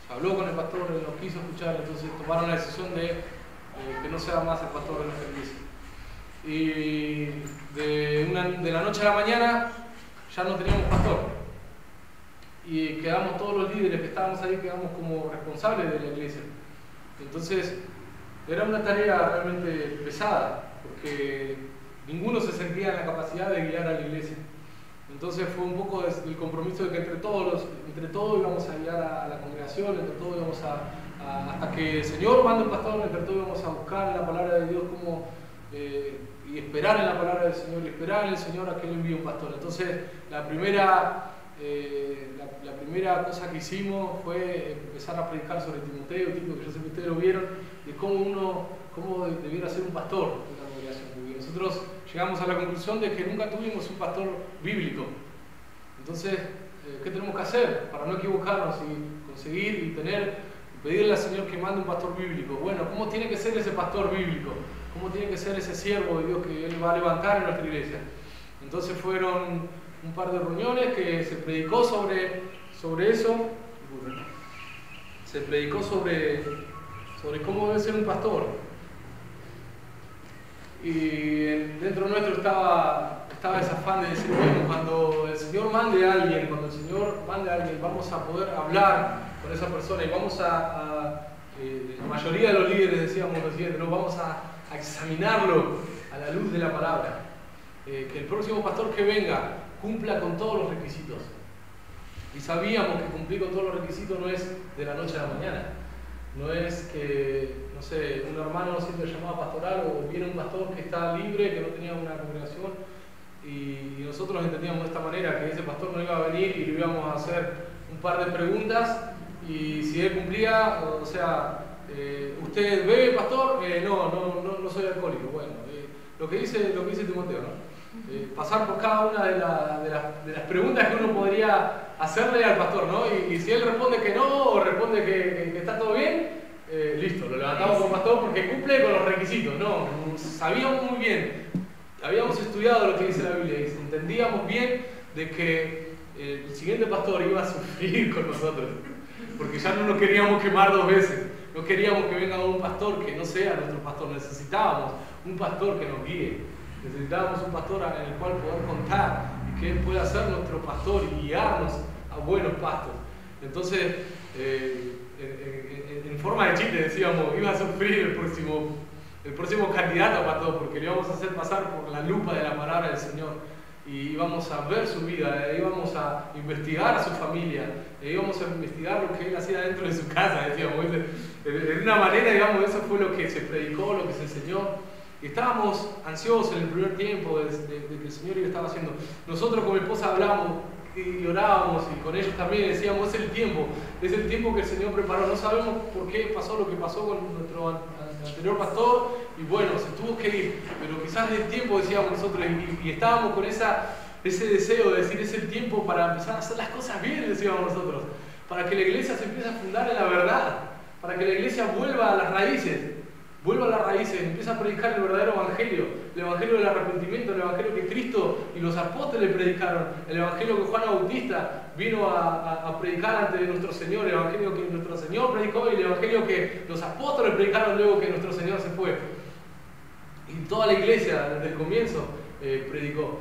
Se habló con el pastor, él no quiso escuchar, entonces tomaron la decisión de que no sea más el pastor de nuestra iglesia. Y de la noche a la mañana ya no teníamos pastor. Y quedamos todos los líderes que estábamos ahí, quedamos como responsables de la iglesia. Entonces era una tarea realmente pesada, porque ninguno se sentía en la capacidad de guiar a la iglesia. Entonces fue un poco el compromiso de que entre todos íbamos a guiar a la congregación, entre todos íbamos hasta que el Señor mande el pastor, entre todos íbamos a buscar en la palabra de Dios y esperar en la palabra del Señor, y esperar en el Señor a que Él envíe un pastor. Entonces la primera cosa que hicimos fue empezar a predicar sobre Timoteo, que yo sé que ustedes lo vieron, de cómo debiera ser un pastor de la congregación. Porque nosotros llegamos a la conclusión de que nunca tuvimos un pastor bíblico. Entonces, ¿qué tenemos que hacer para no equivocarnos y conseguir y pedirle al Señor que mande un pastor bíblico? Bueno, ¿cómo tiene que ser ese pastor bíblico? ¿Cómo tiene que ser ese siervo de Dios que Él va a levantar en nuestra iglesia? Entonces fueron un par de reuniones que se predicó sobre eso. Se predicó sobre cómo debe ser un pastor. Y dentro nuestro estaba ese afán de decir, bueno, cuando el Señor mande a alguien, vamos a poder hablar con esa persona y vamos la mayoría de los líderes decíamos lo siguiente, ¿no? Vamos a examinarlo a la luz de la palabra. Que el próximo pastor que venga cumpla con todos los requisitos. Y sabíamos que cumplir con todos los requisitos no es de la noche a la mañana. No es que, no sé, un hermano siente llamada pastoral o viene un pastor que está libre, que no tenía una congregación y nosotros entendíamos de esta manera que ese pastor no iba a venir y le íbamos a hacer un par de preguntas y si él cumplía, o sea, ¿usted bebe, pastor? No soy alcohólico. Bueno, lo que dice Timoteo, ¿no? Pasar por cada una de las preguntas que uno podría hacerle al pastor, ¿no? Y si él responde que no o responde que está todo bien, listo, lo levantamos como pastor porque cumple con los requisitos. No, sabíamos muy bien, habíamos estudiado lo que dice la Biblia y entendíamos bien de que el siguiente pastor iba a sufrir con nosotros, porque ya no nos queríamos quemar dos veces. No queríamos que venga un pastor que no sea nuestro pastor, necesitábamos un pastor que nos guíe. Necesitábamos un pastor en el cual poder contar y que Él pueda ser nuestro pastor y guiarnos a buenos pastos. Entonces, en forma de chiste decíamos, iba a sufrir el próximo candidato a pastor porque le íbamos a hacer pasar por la lupa de la palabra del Señor y íbamos a ver su vida, íbamos a investigar a su familia, íbamos a investigar lo que Él hacía dentro de su casa, decíamos. De una manera, digamos, eso fue lo que se predicó, lo que se enseñó. Y estábamos ansiosos en el primer tiempo de que el Señor estaba haciendo. Nosotros con mi esposa hablamos y orábamos y con ellos también decíamos, es el tiempo que el Señor preparó. No sabemos por qué pasó lo que pasó con nuestro anterior pastor y bueno, se tuvo que ir, pero quizás es el tiempo, decíamos nosotros, y estábamos con ese deseo de decir, es el tiempo para empezar a hacer las cosas bien, decíamos nosotros, para que la iglesia se empiece a fundar en la verdad, para que la iglesia vuelva a las raíces, empieza a predicar el verdadero evangelio, el evangelio del arrepentimiento, el evangelio que Cristo y los apóstoles predicaron, el evangelio que Juan Bautista vino a predicar ante nuestro Señor, el evangelio que nuestro Señor predicó y el evangelio que los apóstoles predicaron luego que nuestro Señor se fue. Y toda la iglesia desde el comienzo predicó.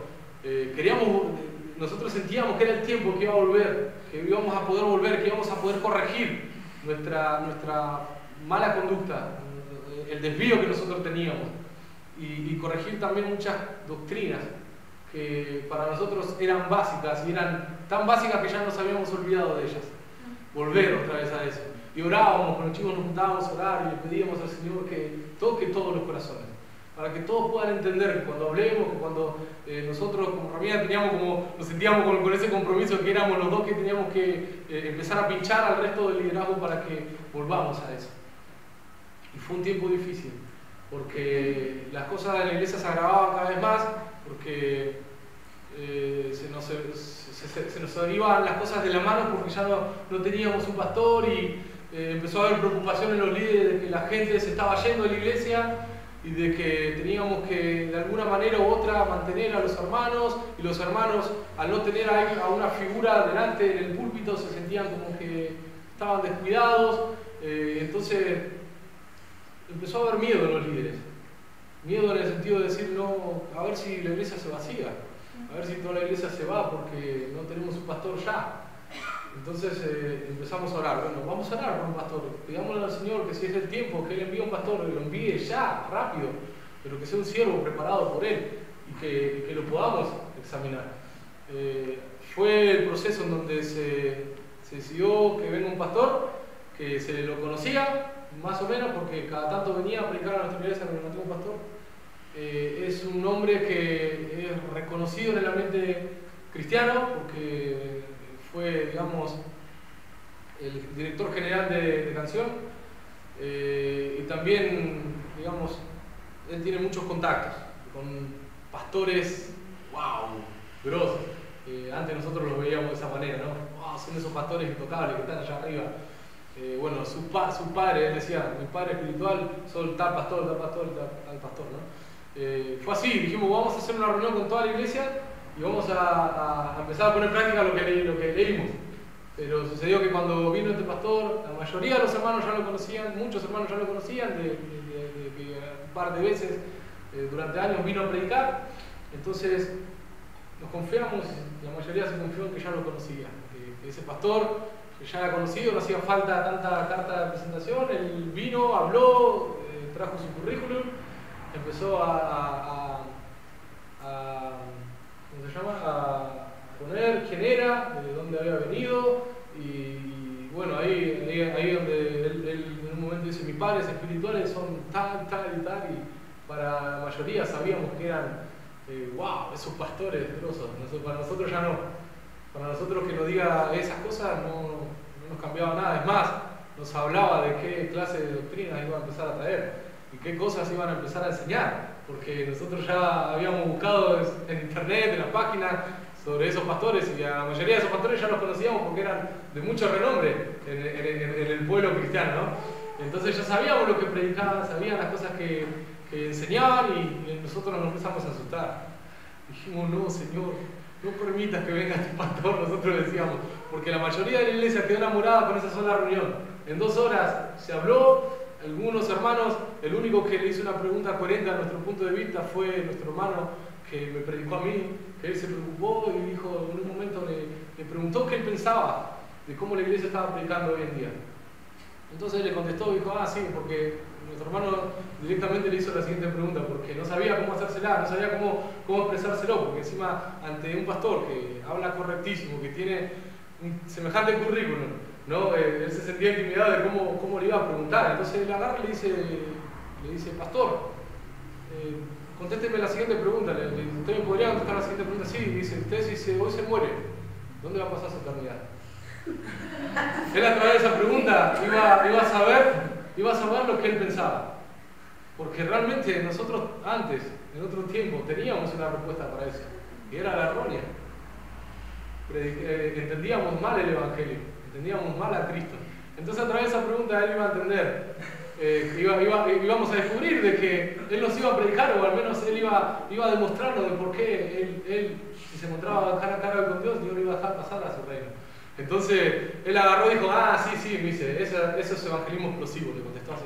Nosotros sentíamos que era el tiempo que iba a volver, que íbamos a poder volver, que íbamos a poder corregir nuestra mala conducta, el desvío que nosotros teníamos y corregir también muchas doctrinas que para nosotros eran básicas y eran tan básicas que ya nos habíamos olvidado de ellas. Volver otra vez a eso. Y orábamos, con los chicos nos juntábamos a orar y le pedíamos al Señor que toque todos los corazones, para que todos puedan entender que cuando hablemos, que cuando nosotros como familia nos sentíamos con ese compromiso que éramos los dos que teníamos que empezar a pinchar al resto del liderazgo para que volvamos a eso. Y fue un tiempo difícil, porque las cosas de la iglesia se agravaban cada vez más, porque se nos iban las cosas de la mano porque ya no teníamos un pastor y empezó a haber preocupación en los líderes de que la gente se estaba yendo de la iglesia y de que teníamos que de alguna manera u otra mantener a los hermanos, y los hermanos al no tener a una figura delante en el púlpito se sentían como que estaban descuidados. Entonces empezó a haber miedo en los líderes, miedo en el sentido de decir, no, a ver si la iglesia se vacía, a ver si toda la iglesia se va porque no tenemos un pastor ya. Entonces empezamos a orar. Bueno, vamos a orar por un pastor, pidámosle al Señor que si es el tiempo que Él envíe un pastor, que lo envíe ya, rápido, pero que sea un siervo preparado por Él y que lo podamos examinar. Fue el proceso en donde se decidió que venga un pastor que se lo conocía más o menos porque cada tanto venía a predicar a nuestra iglesia, pero no tengo un pastor. Es un hombre que es reconocido en el ambiente cristiano porque fue, digamos, el director general de canción, y también, digamos, él tiene muchos contactos con pastores, wow, grosos. Antes nosotros los veíamos de esa manera, ¿no? Wow, son esos pastores intocables que están allá arriba. Bueno, su padre, él decía, mi padre espiritual, soy tal pastor, tal pastor, ¿no? Fue así, dijimos, vamos a hacer una reunión con toda la iglesia y vamos a empezar a poner en práctica lo que leímos. Pero sucedió que cuando vino este pastor, la mayoría de los hermanos ya lo conocían, muchos hermanos ya lo conocían, de que un par de veces durante años vino a predicar. Entonces nos confiamos, la mayoría se confió en que ya lo conocía, que ese pastor que ya era conocido, no hacía falta tanta carta de presentación. Él vino, habló, trajo su currículum, empezó a ¿cómo se llama? A poner quién era, de dónde había venido, y bueno, ahí donde él en un momento dice, mis padres espirituales son tal y tal, y para la mayoría sabíamos que eran, wow, esos pastores grosos. Para nosotros ya no, para nosotros que nos diga esas cosas no nos cambiaba nada. Es más, nos hablaba de qué clase de doctrinas iba a empezar a traer y qué cosas iban a empezar a enseñar, porque nosotros ya habíamos buscado en internet, en las páginas, sobre esos pastores, y a la mayoría de esos pastores ya los conocíamos porque eran de mucho renombre en el pueblo cristiano, ¿no? Entonces ya sabíamos lo que predicaban, sabían las cosas que enseñaban, y nosotros nos empezamos a asustar. Dijimos, no, Señor, no permitas que venga este pastor, nosotros decíamos, porque la mayoría de la iglesia quedó enamorada con esa sola reunión. En 2 horas se habló. Algunos hermanos, el único que le hizo una pregunta coherente a nuestro punto de vista fue nuestro hermano que me predicó a mí, que él se preocupó y dijo, en un momento le preguntó qué él pensaba de cómo la iglesia estaba predicando hoy en día. Entonces él le contestó y dijo, sí, porque nuestro hermano directamente le hizo la siguiente pregunta, porque no sabía cómo hacérsela, no sabía cómo expresárselo, porque encima ante un pastor que habla correctísimo, que tiene un semejante currículum, ¿no? Él se sentía intimidado de cómo le iba a preguntar. Entonces él agarra y le dice, pastor, contésteme la siguiente pregunta. ¿Usted me podría contestar la siguiente pregunta? Sí, dice, usted si hoy se muere, ¿dónde va a pasar su eternidad? Él a través de esa pregunta iba a saber lo que él pensaba. Porque realmente nosotros antes, en otro tiempo, teníamos una respuesta para eso, y era la errónea. Entendíamos mal el Evangelio, entendíamos mal a Cristo. Entonces a través de esa pregunta él iba a entender, íbamos a descubrir de que él nos iba a predicar, o al menos él iba a demostrarnos de por qué él si se encontraba cara a cara con Dios, Dios lo iba a dejar pasar a su reino. Entonces él agarró y dijo, sí, me dice, eso es evangelismo explosivo, le contestó así.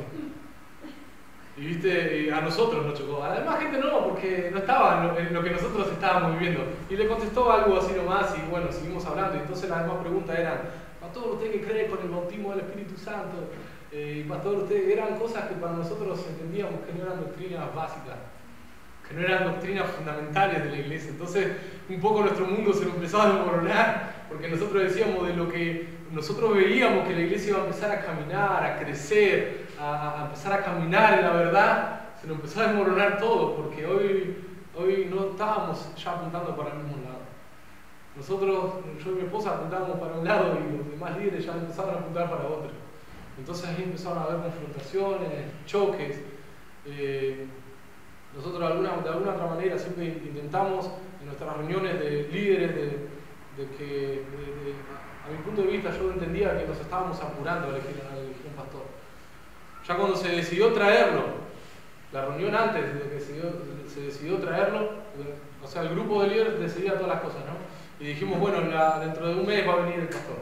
Y viste, a nosotros nos chocó. A la demás gente no, porque no estaba en lo que nosotros estábamos viviendo. Y le contestó algo así nomás, y bueno, seguimos hablando. Y entonces las demás preguntas eran, pastor, ¿usted qué cree con el bautismo del Espíritu Santo? Y pastor, ustedes eran cosas que para nosotros entendíamos que no eran doctrinas básicas, que no eran doctrinas fundamentales de la iglesia. Entonces, un poco nuestro mundo se nos empezaba a desmoronar, porque nosotros decíamos de lo que nosotros veíamos que la iglesia iba a empezar a caminar, a crecer, a empezar a caminar en la verdad, se nos empezó a desmoronar todo, porque hoy no estábamos ya apuntando para el mismo lado. Nosotros, yo y mi esposa apuntábamos para un lado y los demás líderes ya empezaban a apuntar para otro. Entonces ahí empezaron a haber confrontaciones, choques. Nosotros de alguna otra manera siempre intentamos en nuestras reuniones de líderes a mi punto de vista yo entendía que nos estábamos apurando a elegir un pastor. Ya cuando se decidió traerlo, la reunión antes de que se decidió traerlo, o sea, el grupo de líderes decidía todas las cosas, ¿no? Y dijimos, bueno, dentro de un mes va a venir el pastor.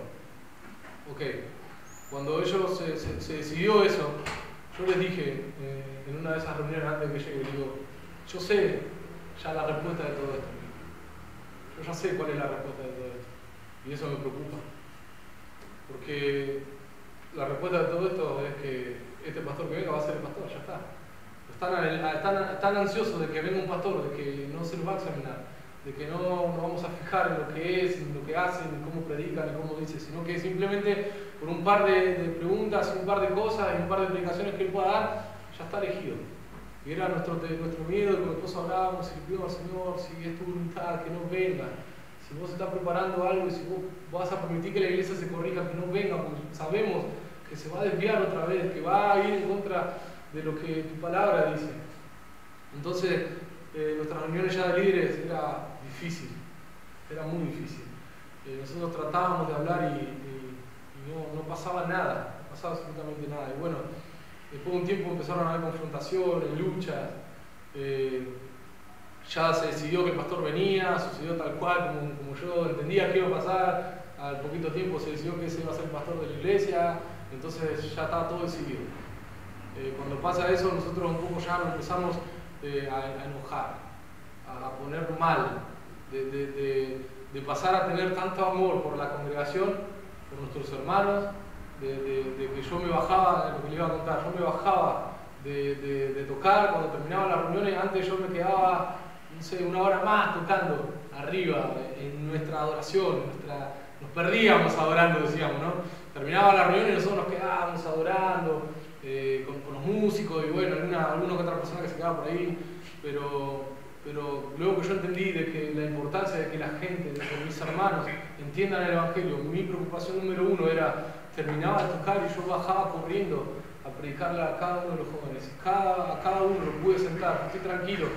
Ok. Cuando ellos se decidió eso, yo les dije en una de esas reuniones antes de que llegue, digo, yo sé ya la respuesta de todo esto. Yo ya sé cuál es la respuesta de todo esto. Y eso me preocupa. Porque la respuesta de todo esto es que este pastor que venga va a ser el pastor, ya está. Están ansiosos de que venga un pastor, de que no se nos va a examinar, de que no nos vamos a fijar en lo que es, en lo que hacen, en cómo predican, en cómo dice, sino que simplemente por un par de preguntas, un par de cosas y un par de predicaciones que él pueda dar, ya está elegido. Y era nuestro miedo, con mi esposa hablábamos y le pedimos al Señor, si es tu voluntad, que no venga. Si vos estás preparando algo y si vos vas a permitir que la iglesia se corrija, que no venga, porque sabemos que se va a desviar otra vez, que va a ir en contra de lo que tu palabra dice. Entonces, nuestras reuniones ya de líderes era difícil, era muy difícil. Nosotros tratábamos de hablar y no pasaba nada, no pasaba absolutamente nada. Y bueno, después de un tiempo empezaron a haber confrontaciones, luchas. Ya se decidió que el pastor venía, sucedió tal cual como yo entendía que iba a pasar. Al poquito tiempo se decidió que ese iba a ser el pastor de la iglesia, entonces ya estaba todo decidido. Cuando pasa eso, nosotros un poco ya nos empezamos a enojar, a poner mal, de pasar a tener tanto amor por la congregación, por nuestros hermanos, de que yo me bajaba, lo que le iba a contar, yo me bajaba de tocar cuando terminaban las reuniones. Antes yo me quedaba, no sé, una hora más tocando arriba en nuestra adoración, nos perdíamos adorando, decíamos, ¿no? Terminaba la reunión y nosotros nos quedábamos adorando con los músicos y bueno, alguna que otra persona que se quedaba por ahí, pero luego que yo entendí de que la importancia de que la gente, de que mis hermanos entiendan el Evangelio, mi preocupación número uno era, terminaba de tocar y yo bajaba corriendo a predicarle a cada uno de los jóvenes. A cada uno lo pude sentar, estoy tranquilo,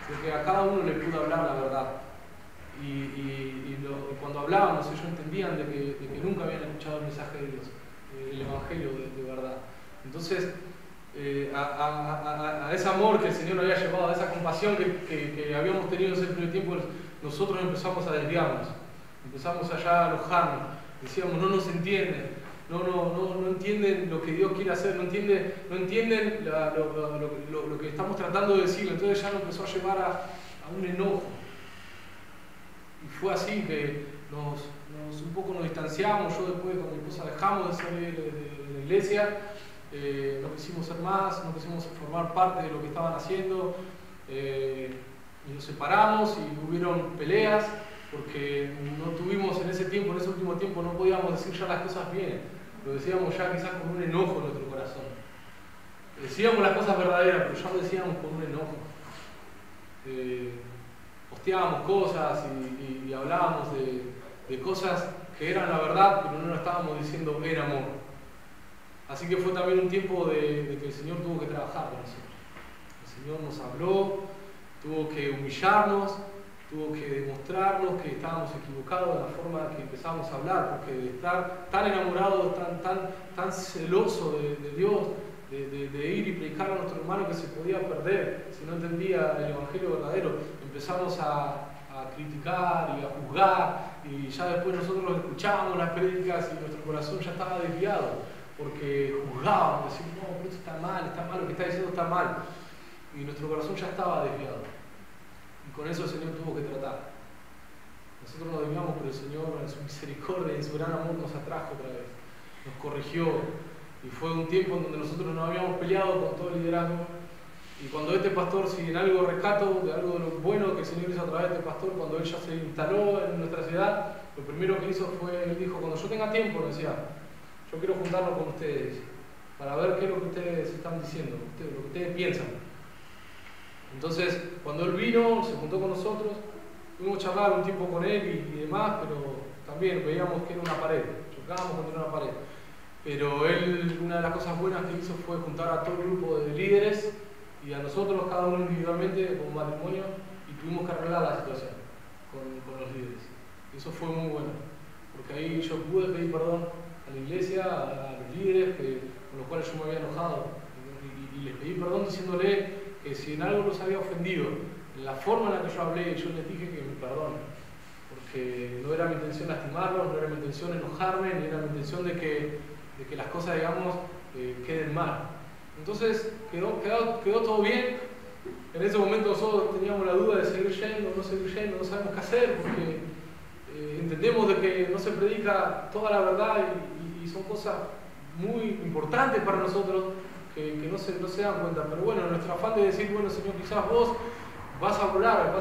porque a cada uno le pude hablar la verdad. Y cuando hablábamos, ellos entendían de que nunca habían escuchado el mensaje de Dios, el Evangelio de verdad. Entonces, a ese amor que el Señor nos había llevado, a esa compasión que habíamos tenido en ese primer tiempo, nosotros empezamos a desviarnos, empezamos allá a enojarnos, decíamos, no nos entienden, no entienden lo que Dios quiere hacer, no entienden lo que estamos tratando de decir. Entonces ya nos empezó a llevar a un enojo. Y fue así que un poco nos distanciamos. Yo después con mi esposa dejamos de salir de la iglesia, no quisimos ser más, no quisimos formar parte de lo que estaban haciendo, y nos separamos y hubieron peleas porque no tuvimos en ese último tiempo, no podíamos decir ya las cosas bien, lo decíamos ya quizás con un enojo en nuestro corazón. Decíamos las cosas verdaderas, pero ya lo decíamos con un enojo. Posteábamos cosas y hablábamos de cosas que eran la verdad, pero no lo estábamos diciendo en amor. Así que fue también un tiempo de que el Señor tuvo que trabajar con nosotros. El Señor nos habló, tuvo que humillarnos, tuvo que demostrarnos que estábamos equivocados de la forma que empezamos a hablar, porque de estar tan enamorados, tan celoso de Dios, de ir y predicar a nuestro hermano que se podía perder si no entendía el Evangelio verdadero, empezamos a criticar y a juzgar, y ya después nosotros escuchábamos las prédicas y nuestro corazón ya estaba desviado, porque juzgábamos, decíamos, no, pero esto está mal, lo que está diciendo está mal, y nuestro corazón ya estaba desviado. Y con eso el Señor tuvo que tratar. Nosotros nos desviamos, pero el Señor en su misericordia y en su gran amor nos atrajo otra vez, nos corrigió, y fue un tiempo en donde nosotros nos habíamos peleado con todo el liderazgo. Y cuando este pastor, si en algo rescato, de algo de lo bueno que el Señor hizo a través de este pastor, cuando él ya se instaló en nuestra ciudad, lo primero que hizo fue, él dijo, cuando yo tenga tiempo, me decía, yo quiero juntarnos con ustedes, para ver qué es lo que ustedes están diciendo, lo que ustedes piensan. Entonces, cuando él vino, se juntó con nosotros, pudimos charlar un tiempo con él y demás, pero también veíamos que era una pared, chocábamos contra una pared. Pero él, una de las cosas buenas que hizo fue juntar a todo el grupo de líderes y a nosotros, cada uno individualmente, como matrimonio, y tuvimos que arreglar la situación con los líderes. Y eso fue muy bueno, porque ahí yo pude pedir perdón a la iglesia, a los líderes con los cuales yo me había enojado, y les pedí perdón diciéndole que si en algo los había ofendido, en la forma en la que yo hablé, yo les dije que me perdonen, porque no era mi intención lastimarlos, no era mi intención enojarme, ni era mi intención de que las cosas, digamos, queden mal. Entonces quedó todo bien. En ese momento nosotros teníamos la duda de seguir yendo, no seguir yendo, no sabemos qué hacer, porque entendemos de que no se predica toda la verdad y son cosas muy importantes para nosotros que no se dan cuenta. Pero bueno, nuestro afán de decir, bueno, Señor, quizás vos vas a hablar,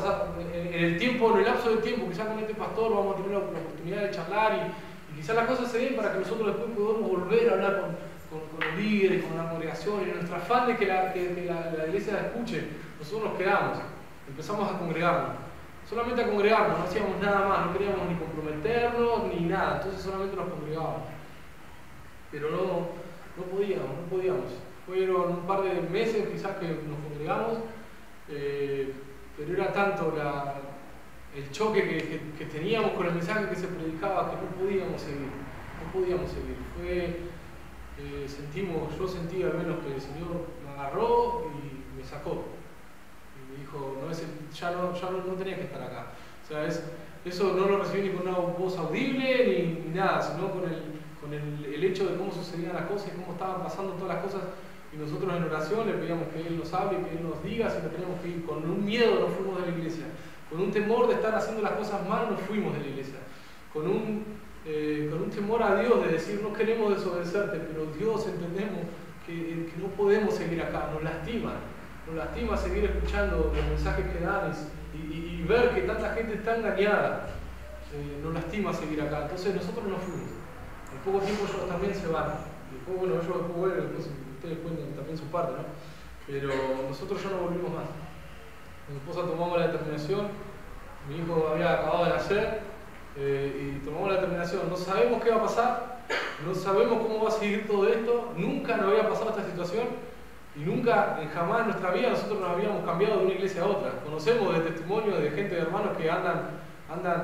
en el tiempo, en el lapso de tiempo, quizás con este pastor vamos a tener la oportunidad de charlar y quizás las cosas se den para que nosotros después podamos volver a hablar con los líderes, con la congregación, y en nuestro afán de que la iglesia la escuche, nosotros nos quedamos, empezamos a congregarnos, solamente a congregarnos, no hacíamos nada más, no queríamos ni comprometernos ni nada, entonces solamente nos congregábamos, pero no podíamos, fueron un par de meses quizás que nos congregamos, pero era tanto el choque que teníamos con el mensaje que se predicaba que no podíamos seguir. Yo sentí al menos que el Señor me agarró y me sacó. Y me dijo, ya no tenía que estar acá. O sea, eso no lo recibí ni con una voz audible ni nada, sino con el hecho de cómo sucedían las cosas y cómo estaban pasando todas las cosas. Y nosotros en oración le pedíamos que Él nos hable, que Él nos diga si no teníamos que ir. Con un miedo nos fuimos de la iglesia. Con un temor de estar haciendo las cosas mal nos fuimos de la iglesia. Con un temor a Dios de decir no queremos desobedecerte, pero Dios entendemos que no podemos seguir acá, nos lastima seguir escuchando los mensajes que dan y ver que tanta gente está engañada, nos lastima seguir acá. Entonces nosotros nos fuimos. En poco tiempo ellos también se van. Después, bueno, ellos después vuelven, ustedes cuentan también su parte, ¿no? Pero nosotros ya no volvimos más. Mi esposa tomamos la determinación, mi hijo había acabado de nacer y tomamos la determinación. No sabemos qué va a pasar, no sabemos cómo va a seguir todo esto, nunca nos había pasado esta situación y nunca, jamás en nuestra vida nosotros nos habíamos cambiado de una iglesia a otra. Conocemos de testimonios de gente, de hermanos que andan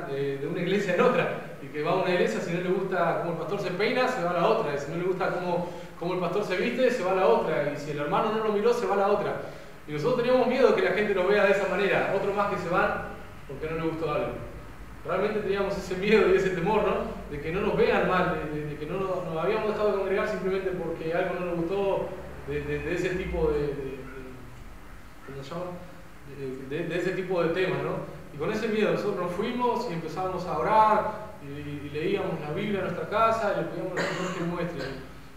de una iglesia en otra y que va a una iglesia, si no le gusta cómo el pastor se peina, se va a la otra, y si no le gusta cómo el pastor se viste, se va a la otra, y si el hermano no lo miró, se va a la otra. Y nosotros teníamos miedo de que la gente nos vea de esa manera, otros más que se van porque no les gustó algo. Realmente teníamos ese miedo y ese temor, ¿no? De que no nos vean mal, de que no nos habíamos dejado de congregar simplemente porque algo no nos gustó, de ese tipo ¿cómo se llama? De ese tipo de temas, ¿no? Y con ese miedo nosotros nos fuimos y empezamos a orar y leíamos la Biblia en nuestra casa y le pedíamos al Señor que muestre.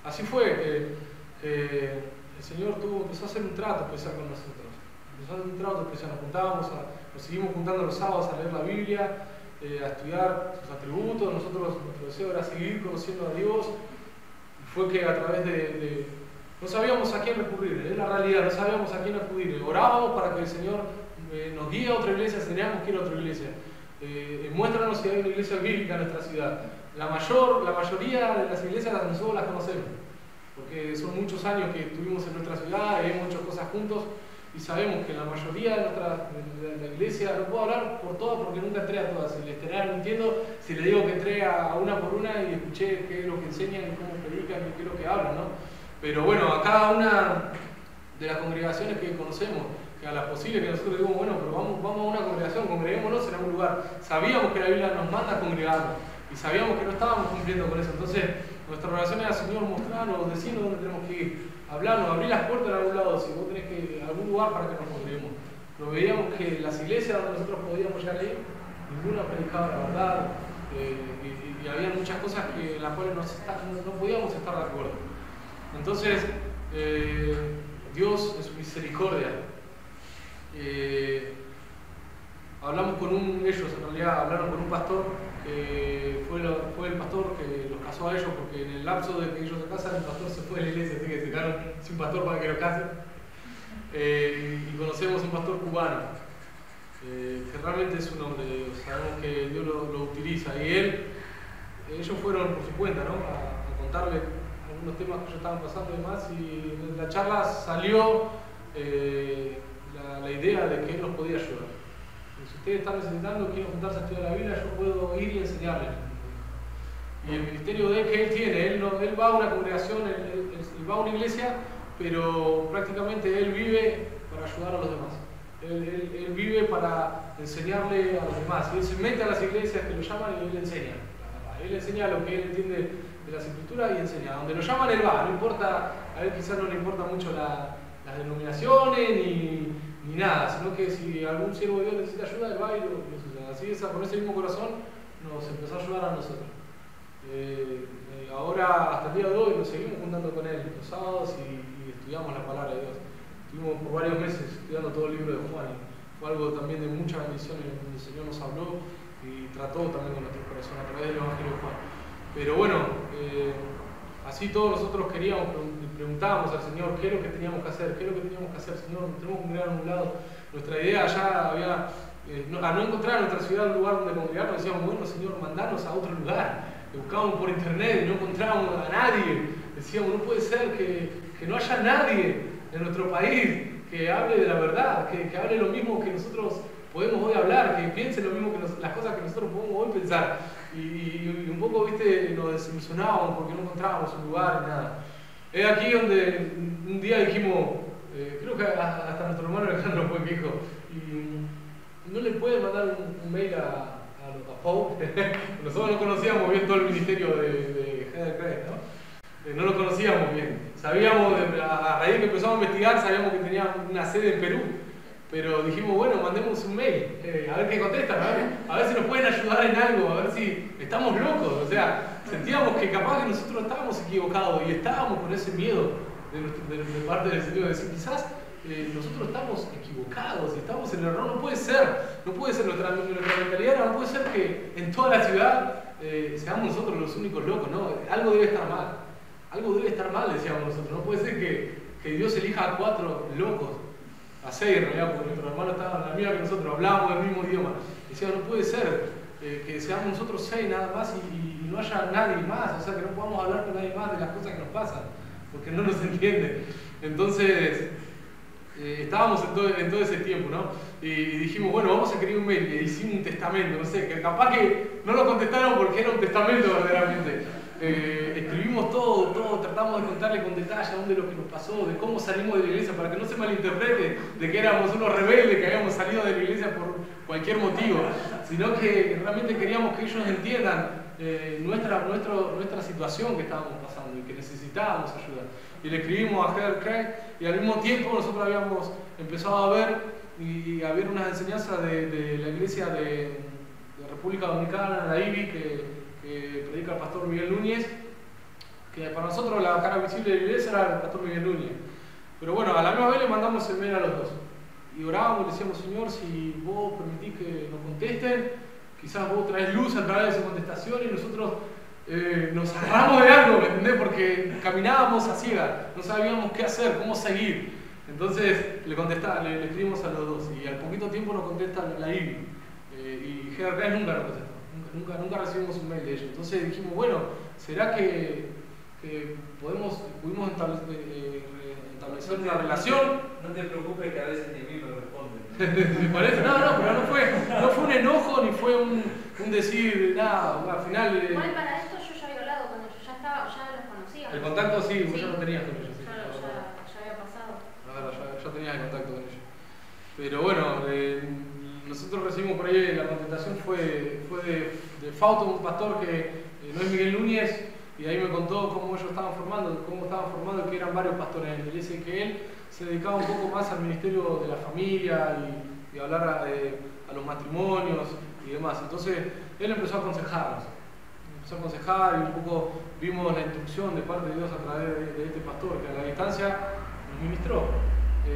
Así fue que el Señor empezó a hacer un trato especial con nosotros. Empezó a hacer un trato especial, nos seguimos juntando los sábados a leer la Biblia, a estudiar sus atributos. Nuestro deseo era seguir conociendo a Dios. Y fue que a través no sabíamos a quién recurrir, es la realidad, no sabíamos a quién acudir. Orábamos para que el Señor nos guíe a otra iglesia, teníamos que ir a otra iglesia. Muéstranos si hay una iglesia bíblica en nuestra ciudad. La mayoría de las iglesias nosotros las conocemos, porque son muchos años que estuvimos en nuestra ciudad y hemos hecho cosas juntos y sabemos que la mayoría de la iglesia, no puedo hablar por todas porque nunca entré a todas, y les estaría mintiendo si le digo que entré a una por una y escuché qué es lo que enseñan y cómo predican y qué es lo que hablan, ¿no? Pero bueno, a cada una de las congregaciones que conocemos, que a las posibles que nosotros digamos, bueno, pero vamos a una congregación, congreguémonos en algún lugar. Sabíamos que la Biblia nos manda a congregarnos y sabíamos que no estábamos cumpliendo con eso. Entonces, nuestra oración era, Señor, mostrarnos, decirnos dónde tenemos que ir, hablarnos, abrir las puertas en algún lado, si vos tenés que ir a algún lugar para que nos congreguemos. Pero veíamos que las iglesias donde nosotros podíamos llegar ahí, ninguna predicaba la verdad y había muchas cosas en las cuales no podíamos estar de acuerdo. Entonces, Dios en su misericordia, hablamos con ellos en realidad hablaron con un pastor que fue el pastor que los casó a ellos, porque en el lapso de que ellos se casan, el pastor se fue de la iglesia, así que se quedaron sin pastor para que lo casen. Y conocemos un pastor cubano, que realmente es un hombre de Dios, sabemos que Dios lo utiliza, y ellos fueron por su cuenta, ¿no? a contarle algunos temas que ellos estaban pasando y demás, y en la charla salió la idea de que él los podía ayudar. Si ustedes están necesitando, quieren juntarse a estudiar la Biblia, yo puedo ir y enseñarles. Y el ministerio que él tiene, él va a una congregación, él va a una iglesia, pero prácticamente él vive para ayudar a los demás. Él vive para enseñarle a los demás. Y él se mete a las iglesias que lo llaman y él enseña. Él enseña lo que él entiende de las escrituras y enseña. Donde lo llaman, él va. No importa, a él quizás no le importa mucho las denominaciones ni nada, sino que si algún siervo de Dios necesita ayuda, él va y lo sucede. Así con ese mismo corazón nos empezó a ayudar a nosotros. Ahora, hasta el día de hoy, nos seguimos juntando con él los sábados y estudiamos la palabra de Dios. Estuvimos por varios meses estudiando todo el libro de Juan y fue algo también de mucha bendición en donde el Señor nos habló y trató también con nuestro corazón a través del Evangelio de Juan. Pero bueno, así todos nosotros queríamos, preguntábamos al Señor qué es lo que teníamos que hacer, Señor, tenemos que mirar a un lado. Nuestra idea ya había, a no encontrar en nuestra ciudad un lugar donde congregarnos, decíamos, bueno Señor, mandanos a otro lugar. Buscábamos por internet y no encontrábamos a nadie. Decíamos, no puede ser que no haya nadie en nuestro país que hable de la verdad, que hable lo mismo que nosotros podemos hoy hablar, que piense lo mismo que las cosas que nosotros podemos hoy pensar. Y un poco, viste, nos desilusionábamos porque no encontrábamos un lugar ni nada. Es aquí donde un día dijimos, creo que hasta nuestro hermano Alejandro fue que dijo, ¿no le puede mandar un mail a Pau? Nosotros no conocíamos bien todo el ministerio de Heather Craig, ¿no? No lo conocíamos bien. Sabíamos, a raíz de que empezamos a investigar, sabíamos que tenía una sede en Perú. Pero dijimos, bueno, mandemos un mail, a ver qué contestan, a ver si nos pueden ayudar en algo, a ver si estamos locos. O sea, sentíamos que capaz que nosotros estábamos equivocados y estábamos con ese miedo de parte del Señor, de decir, quizás nosotros estamos equivocados, estamos en el error, no puede ser, nuestra mentalidad no puede ser que en toda la ciudad seamos nosotros los únicos locos, ¿no? Algo debe estar mal, decíamos nosotros, no puede ser que Dios elija a 4 locos, a 6 en realidad, porque nuestros hermanos estaban en la misma que nosotros, hablábamos el mismo idioma. Decíamos, no puede ser que seamos nosotros 6 nada más y no haya nadie más, o sea, que no podamos hablar con nadie más de las cosas que nos pasan, porque no nos entienden. Entonces, estábamos en todo ese tiempo, ¿no? Y dijimos, bueno, vamos a escribir un mail, y hicimos un testamento, no sé, que capaz que no lo contestaron porque era un testamento verdaderamente. Escribimos todo, tratamos de contarle con detalle a dónde lo que nos pasó, de cómo salimos de la iglesia, para que no se malinterprete de que éramos unos rebeldes, que habíamos salido de la iglesia por cualquier motivo, sino que realmente queríamos que ellos entiendan nuestra situación que estábamos pasando y que necesitábamos ayuda. Y le escribimos a Heather Craig y al mismo tiempo nosotros habíamos empezado a ver y a ver unas enseñanzas de la iglesia de República Dominicana, la IBI, que predica el pastor Miguel Núñez, que para nosotros la cara visible de la iglesia era el pastor Miguel Núñez. Pero bueno, a la misma vez le mandamos el mail a los dos. Y orábamos y le decíamos, Señor, si vos permitís que nos contesten, quizás vos traes luz a través de su contestación y nosotros nos agarramos de algo, ¿me entendés? Porque caminábamos a ciegas, no sabíamos qué hacer, cómo seguir. Entonces le escribimos a los dos y al poquito tiempo nos contesta la IBI. Y Heather Craig nunca nos contestó. Nunca recibimos un mail de ellos. Entonces dijimos, bueno, ¿será que pudimos establecer una relación? No te preocupes que a veces ni a mí me responden. ¿Me parece? No, pero no fue un enojo ni fue un decir, nada, al final... Igual para esto yo ya había hablado con ellos, ya los conocía. El contacto sí, vos ya lo tenías con ellos. Sí, ya había pasado. Ya tenías el contacto con ellos. Pero bueno, nosotros recibimos por ahí, la contestación fue de Fausto, un pastor que no es Miguel Núñez, y ahí me contó cómo ellos estaban formando, que eran varios pastores en la iglesia, y que él se dedicaba un poco más al ministerio de la familia y hablar a los matrimonios y demás. Entonces él empezó a aconsejarnos. empezó a aconsejar y un poco vimos la instrucción de parte de Dios a través de este pastor que a la distancia nos ministró.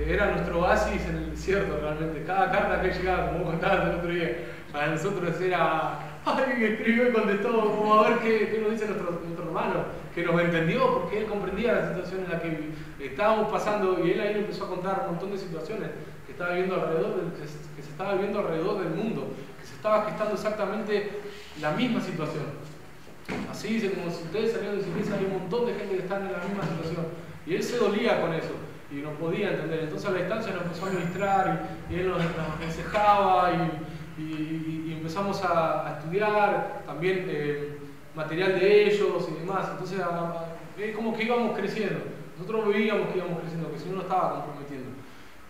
Era nuestro oasis en el desierto realmente. Cada carta que llegaba, como contabas el otro día, para nosotros era, ay, escribió y contestó, como a ver qué nos dice nuestro hermano, que nos entendió porque él comprendía la situación en la que estábamos pasando y él ahí empezó a contar un montón de situaciones que se estaba viviendo alrededor del mundo, que se estaba gestando exactamente la misma situación. Así dice, como si ustedes salieron de su iglesia, hay un montón de gente que está en la misma situación y él se dolía con eso y no podía entender. Entonces a la distancia nos empezó a ministrar y él nos aconsejaba y empezamos a estudiar también material de ellos y demás. Entonces es como que íbamos creciendo. Nosotros veíamos que íbamos creciendo, que el Señor nos estaba comprometiendo.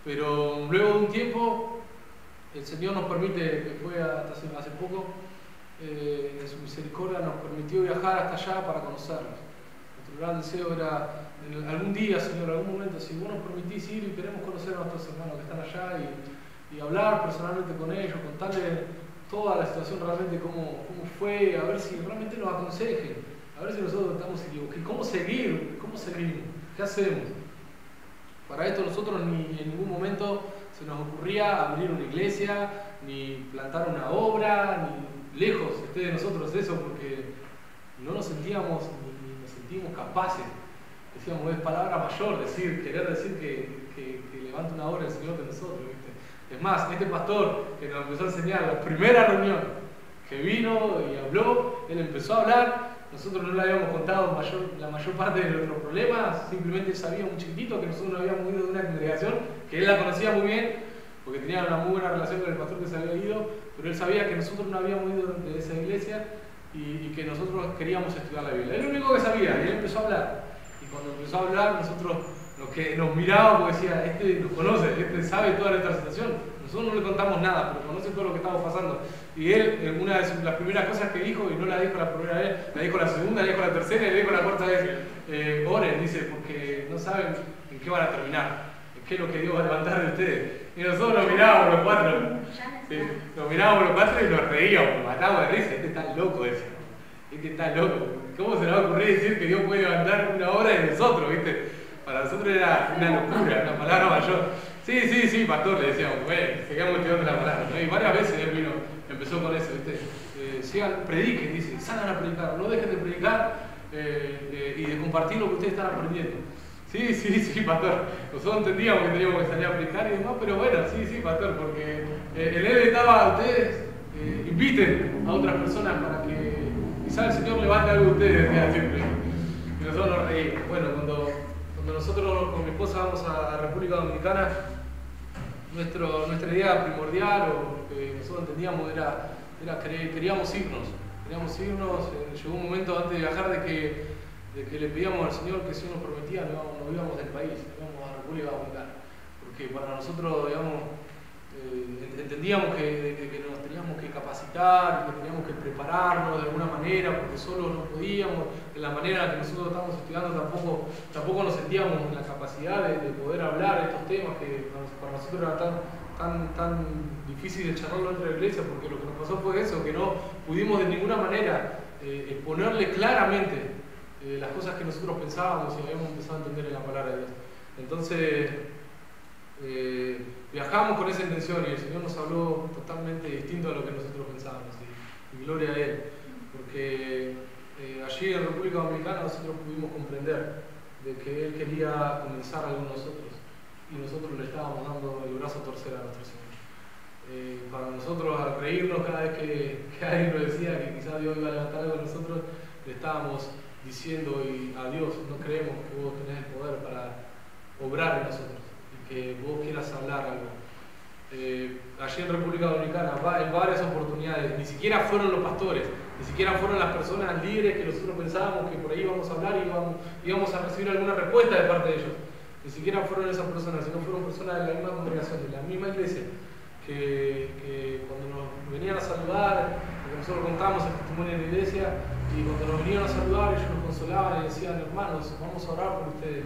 Pero luego de un tiempo, el Señor nos permite, que fue hace poco, en su misericordia nos permitió viajar hasta allá para conocerlos. Nuestro gran deseo era, algún día, Señor, algún momento, si vos nos permitís ir y queremos conocer a nuestros hermanos que están allá y hablar personalmente con ellos, contarles toda la situación realmente cómo fue, a ver si realmente nos aconsejen, a ver si nosotros estamos equivocados, cómo seguimos, qué hacemos. Para esto nosotros ni en ningún momento se nos ocurría abrir una iglesia, ni plantar una obra, ni lejos esté de nosotros eso, porque no nos sentíamos ni nos sentimos capaces. Decíamos, es palabra mayor querer decir que levanta una obra el Señor de nosotros, ¿viste? Es más, este pastor que nos empezó a enseñar la primera reunión que vino y habló, él empezó a hablar, nosotros no le habíamos contado la mayor parte de nuestros problemas, simplemente sabía un chiquitito que nosotros nos habíamos ido de una congregación, que él la conocía muy bien, porque tenía una muy buena relación con el pastor que se había ido, pero él sabía que nosotros no habíamos ido de esa iglesia y que nosotros queríamos estudiar la Biblia. Él lo único que sabía, y él empezó a hablar. Y cuando empezó a hablar, nosotros nos mirábamos y decía, este nos conoce, este sabe toda nuestra situación. Nosotros no le contamos nada, pero conoce todo lo que estamos pasando. Y él, una de las primeras cosas que dijo, y no la dijo la primera vez, la dijo la segunda, la dijo la tercera y la dijo la cuarta vez, oren, dice, porque no saben en qué van a terminar, en qué es lo que Dios va a levantar de ustedes. Y nosotros nos mirábamos los cuatro, nos mirábamos los cuatro y nos reíamos, nos matábamos de risa. Este está loco, decía. Este está loco. ¿Cómo se le va a ocurrir decir que Dios puede levantar una obra de nosotros, viste? Para nosotros era una locura, una palabra mayor. Sí, pastor, le decíamos, bueno, seguíamos estudiando la palabra, ¿no? Y varias veces él vino, empezó con eso, ¿viste? Prediquen, dice, salgan a predicar, no dejen de predicar y de compartir lo que ustedes están aprendiendo. Sí, pastor, nosotros entendíamos que teníamos que salir a predicar y demás, pero bueno, sí, pastor, porque en él estaba, ustedes inviten a otras personas para que quizás el Señor levante algo de ustedes, decía siempre. Y nosotros nos reímos. Bueno, cuando nosotros con mi esposa vamos a República Dominicana, nuestra idea primordial, o lo que nosotros entendíamos era queríamos irnos. Llegó un momento antes de viajar de que le pedíamos al Señor que si nos prometía nos íbamos del país, nos íbamos a República Dominicana. Porque para nosotros, digamos, entendíamos que nos teníamos que capacitar, que teníamos que prepararnos de alguna manera, porque solos no podíamos, de la manera en la que nosotros estábamos estudiando tampoco nos sentíamos en la capacidad de poder hablar de estos temas que para nosotros era tan difícil de charlarlo dentro de la iglesia, porque lo que nos pasó fue eso, que no pudimos de ninguna manera exponerle claramente las cosas que nosotros pensábamos y habíamos empezado a entender en la palabra de Dios. Entonces viajamos con esa intención y el Señor nos habló totalmente distinto a lo que nosotros pensábamos, y gloria a Él, porque allí en República Dominicana nosotros pudimos comprender de que Él quería comenzar algo en nosotros y nosotros le estábamos dando el brazo a torcer a nuestro Señor. Para nosotros, al reírnos cada vez que alguien nos decía que quizás Dios iba a levantar algo en nosotros, le estábamos diciendo a Dios, no creemos que vos tenés el poder para obrar en nosotros y que vos quieras hablar algo. Allí en República Dominicana, en varias oportunidades, ni siquiera fueron los pastores, ni siquiera fueron las personas líderes que nosotros pensábamos que por ahí íbamos a hablar y íbamos a recibir alguna respuesta de parte de ellos. Ni siquiera fueron esas personas, sino fueron personas de la misma congregación, de la misma iglesia, que cuando nos venían a saludar, porque nosotros contamos el testimonio de la iglesia, y cuando nos venían a saludar ellos nos consolaban y decían, hermanos, vamos a orar por ustedes,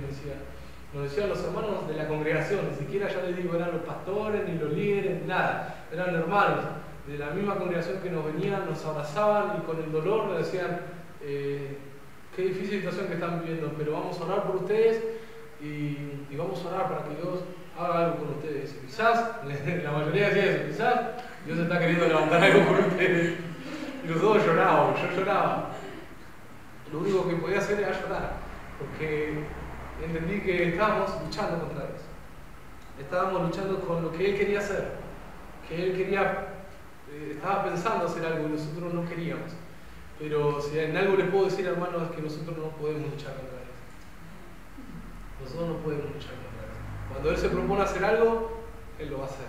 nos decían los hermanos de la congregación, ni siquiera ya les digo eran los pastores, ni los líderes, nada, eran hermanos de la misma congregación que nos venían, nos abrazaban y con el dolor nos decían, qué difícil situación que están viviendo, pero vamos a orar por ustedes y vamos a orar para que Dios haga algo con ustedes. Y quizás, la mayoría decía eso, quizás Dios está queriendo levantar algo por ustedes. Y los dos llorábamos, yo lloraba. Lo único que podía hacer era llorar, porque entendí que estábamos luchando contra eso. Estábamos luchando con lo que Él quería hacer, que Él quería, estaba pensando hacer algo y nosotros no queríamos. Pero si en algo le puedo decir, hermanos, es que nosotros no podemos luchar contra eso. Nosotros no podemos luchar contra eso. Cuando Él se propone hacer algo, Él lo va a hacer.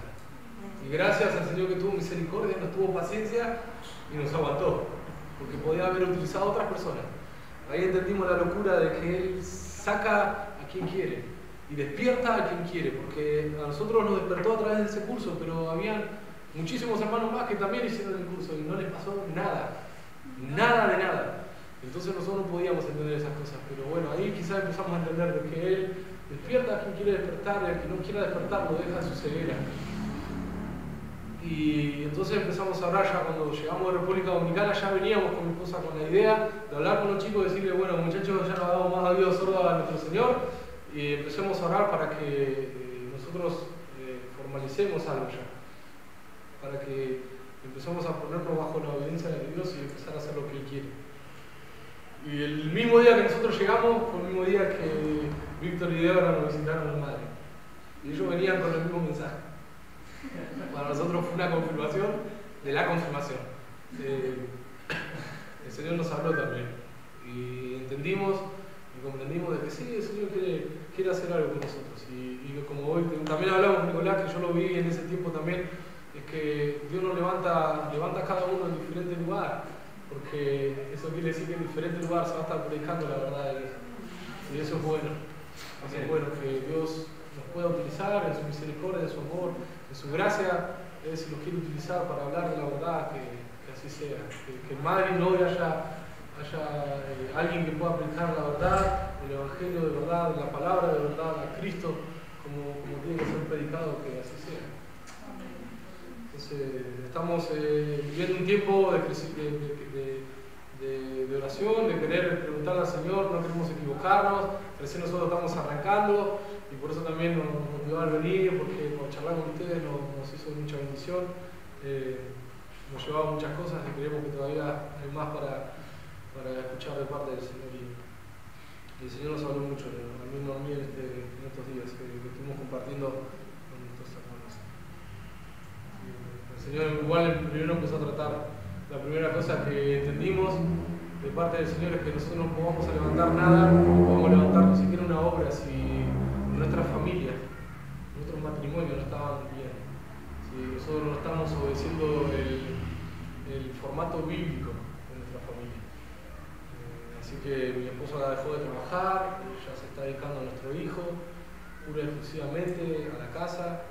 Y gracias al Señor que tuvo misericordia, nos tuvo paciencia y nos aguantó, porque podía haber utilizado a otras personas. Ahí entendimos la locura de que Él saca a quien quiere y despierta a quien quiere, porque a nosotros nos despertó a través de ese curso, pero habían muchísimos hermanos más que también hicieron el curso y no les pasó nada. Nada de nada. Entonces nosotros no podíamos entender esas cosas, pero bueno, ahí quizás empezamos a entender de que Él despierta a quien quiere despertar y al que no quiera despertar lo deja en su ceguera. Y entonces empezamos a orar. Ya cuando llegamos a República Dominicana ya veníamos con mi esposa con la idea de hablar con los chicos y decirle, bueno muchachos, ya nos damos más oídos sordos a nuestro Señor y empecemos a orar para que nosotros formalicemos algo ya, para que empezamos a ponernos bajo la obediencia de Dios y empezar a hacer lo que Él quiere. Y el mismo día que nosotros llegamos fue el mismo día que Víctor y Débora nos visitaron a la madre. Y ellos venían con el mismo mensaje. Para nosotros fue una confirmación de la confirmación. El Señor nos habló también. Y entendimos y comprendimos de que sí, el Señor quiere hacer algo con nosotros. Y como hoy también hablamos con Nicolás, que yo lo vi en ese tiempo también, es que Dios nos levanta a cada uno en diferente lugar, porque eso quiere decir que en diferente lugar se va a estar predicando la verdad de Dios. Y eso es bueno. Eso es bueno, que Dios nos pueda utilizar en su misericordia, en su amor, en su gracia. Si nos quiere utilizar para hablar de la verdad, que así sea. Que en Madrid no haya alguien que pueda predicar la verdad, el evangelio de verdad, la palabra de verdad, a Cristo, como tiene que ser predicado, que así sea. Entonces, estamos viviendo un tiempo de oración, de querer preguntarle al Señor, no queremos equivocarnos, recién nosotros estamos arrancando y por eso también nos dio al venir, porque por charlar con ustedes nos hizo mucha bendición, nos llevaba muchas cosas y creemos que todavía hay más para escuchar de parte del Señor. Y el Señor nos habló mucho, a mí en estos días que estuvimos compartiendo con nuestros hermanos. El Señor igual primero empezó a tratar, la primera cosa que entendimos de parte del Señor es que nosotros no podamos levantar nada, no podemos levantar ni siquiera una obra si nuestras familias, nuestros matrimonios no estaban bien, si nosotros no estamos obedeciendo el formato bíblico de nuestra familia. Así que mi esposa dejó de trabajar, ya se está dedicando a nuestro hijo, pura y exclusivamente a la casa.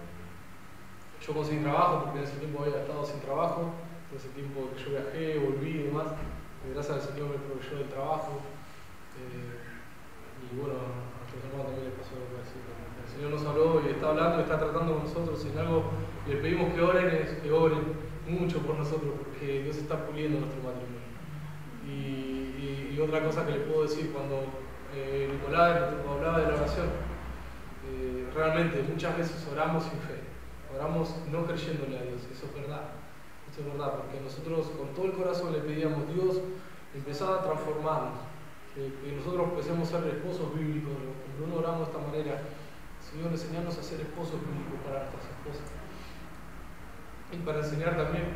Yo conseguí trabajo porque en ese tiempo había estado sin trabajo, en ese tiempo que yo viajé, volví y demás, y gracias al Señor me proveyó del trabajo. Y bueno, a nuestros hermanos también les pasó algo así. El Señor nos habló y está hablando y está tratando con nosotros. Si en algo le pedimos que oren, es que oren mucho por nosotros, porque Dios está puliendo nuestro matrimonio. Y otra cosa que les puedo decir, cuando Nicolás hablaba de la oración, realmente muchas veces oramos sin fe. Oramos no creyéndole a Dios, eso es verdad, porque nosotros con todo el corazón le pedíamos, Dios, empezaba a transformarnos, que nosotros empecemos a ser esposos bíblicos. Cuando uno oramos de esta manera, Señor, enseñarnos a ser esposos bíblicos para nuestras esposas y para enseñar también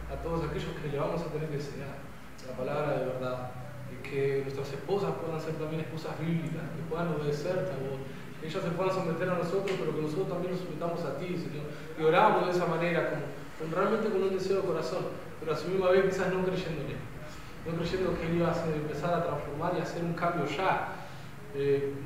a todos aquellos que le vamos a tener que enseñar la palabra de verdad, y que nuestras esposas puedan ser también esposas bíblicas, que puedan obedecerte a vos, que ellas se puedan someter a nosotros, pero que nosotros también nos sometamos a ti, Señor. Y oramos de esa manera, realmente con un deseo de corazón, pero a su misma vez quizás no creyéndole, no creyendo que Él iba a empezar a transformar y a hacer un cambio ya.